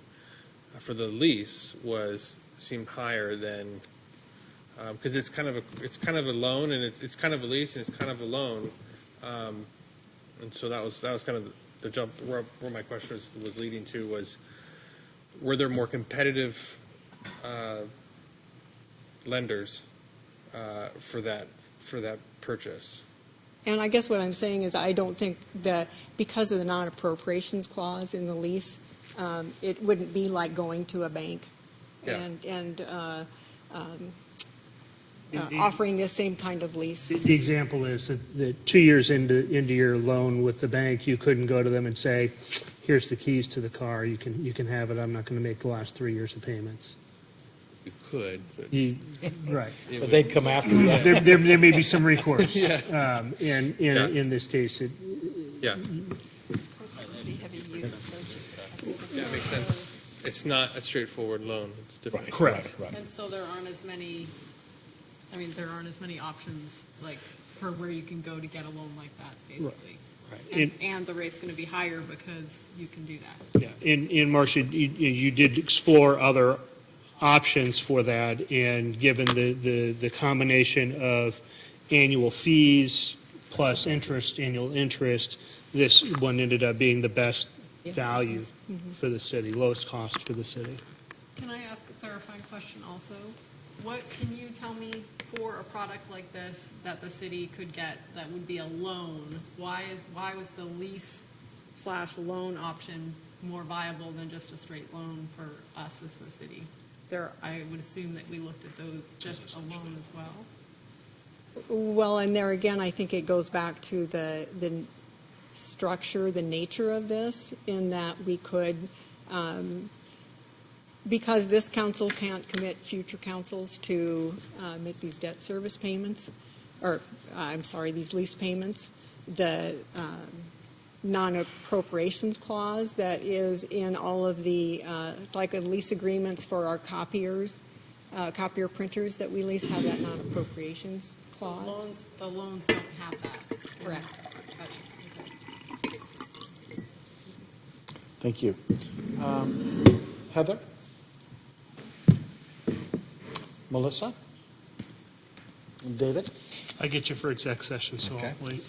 for the lease, seemed higher than, because it's kind of a loan, and it's kind of a lease, and it's kind of a loan. And so that was kind of the jump where my question was leading to, was, were there more competitive lenders for that purchase? And I guess what I'm saying is I don't think that because of the non-appropriations clause in the lease, it wouldn't be like going to a bank and offering the same kind of lease. The example is that 2 years into your loan with the bank, you couldn't go to them and say, here's the keys to the car, you can have it, I'm not going to make the last 3 years of payments. You could. But right. But they'd come after that. There may be some recourse. Yeah. In this case, Yeah. That makes sense. It's not a straightforward loan. It's different. Correct. And so there aren't as many options like for where you can go to get a loan like that, basically. Right. And the rate's going to be higher because you can do that. Yeah. In Marcia, you did explore other options for that, and given the combination of annual fees plus annual interest, this one ended up being the best value for the city, lowest cost for the city. Can I ask a clarifying question also? What can you tell me for a product like this that the city could get that would be a loan? Why was the lease/loan option more viable than just a straight loan for us as the city? I would assume that we looked at those just a loan as well. Well, and there again, I think it goes back to the structure, the nature of this, in that we could, because this council can't commit future councils to make these debt service payments, or these lease payments, the non-appropriations clause that is in all of the like lease agreements for our copier printers that we lease have that non-appropriations clause. The loans don't have that. Correct. Gotcha. Thank you. Heather? Melissa? David? I get you for exec session, so Okay. I'll wait.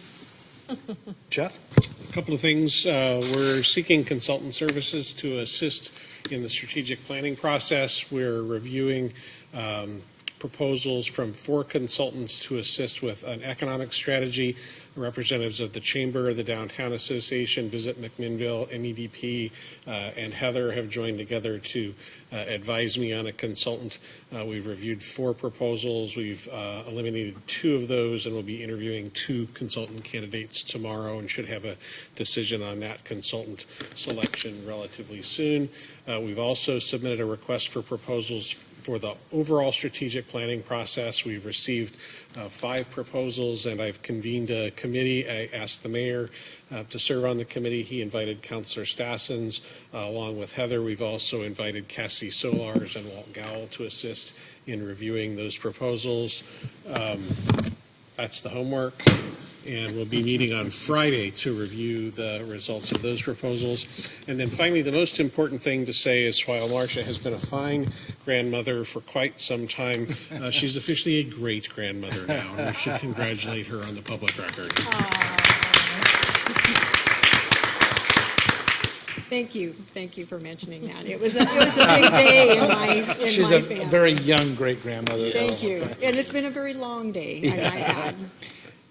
Jeff? A couple of things. We're seeking consultant services to assist in the strategic planning process. We're reviewing proposals from 4 consultants to assist with an economic strategy. Representatives of the Chamber, the Downtown Association, Visit McMinnville, MEDP, and Heather have joined together to advise me on a consultant. We've reviewed 4 proposals. We've eliminated 2 of those, and we'll be interviewing 2 consultant candidates tomorrow and should have a decision on that consultant selection relatively soon. We've also submitted a request for proposals for the overall strategic planning process. We've received 5 proposals, and I've convened a committee. I asked the mayor to serve on the committee. He invited Councilor Stassens along with Heather. We've also invited Cassie Solars and Walt Gowell to assist in reviewing those proposals. That's the homework. And we'll be meeting on Friday to review the results of those proposals. And then finally, the most important thing to say is while Marcia has been a fine grandmother for quite some time, she's officially a great grandmother now, and we should congratulate her on the public record. Thank you for mentioning that. It was a big day in my family. She's a very young great-grandmother. Thank you. And it's been a very long day, I might add.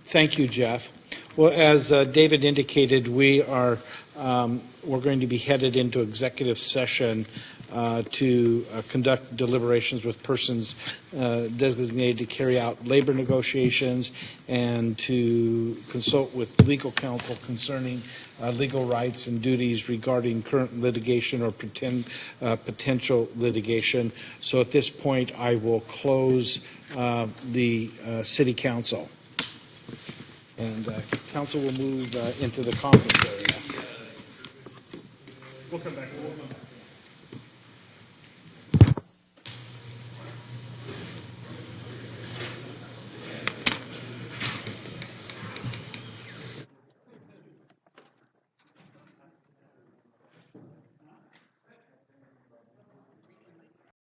Thank you, Jeff. Well, as David indicated, we're going to be headed into executive session to conduct deliberations with persons designated to carry out labor negotiations and to consult with legal counsel concerning legal rights and duties regarding current litigation or potential litigation. So at this point, I will close the City Council. And council will move into the conference area. We'll come back.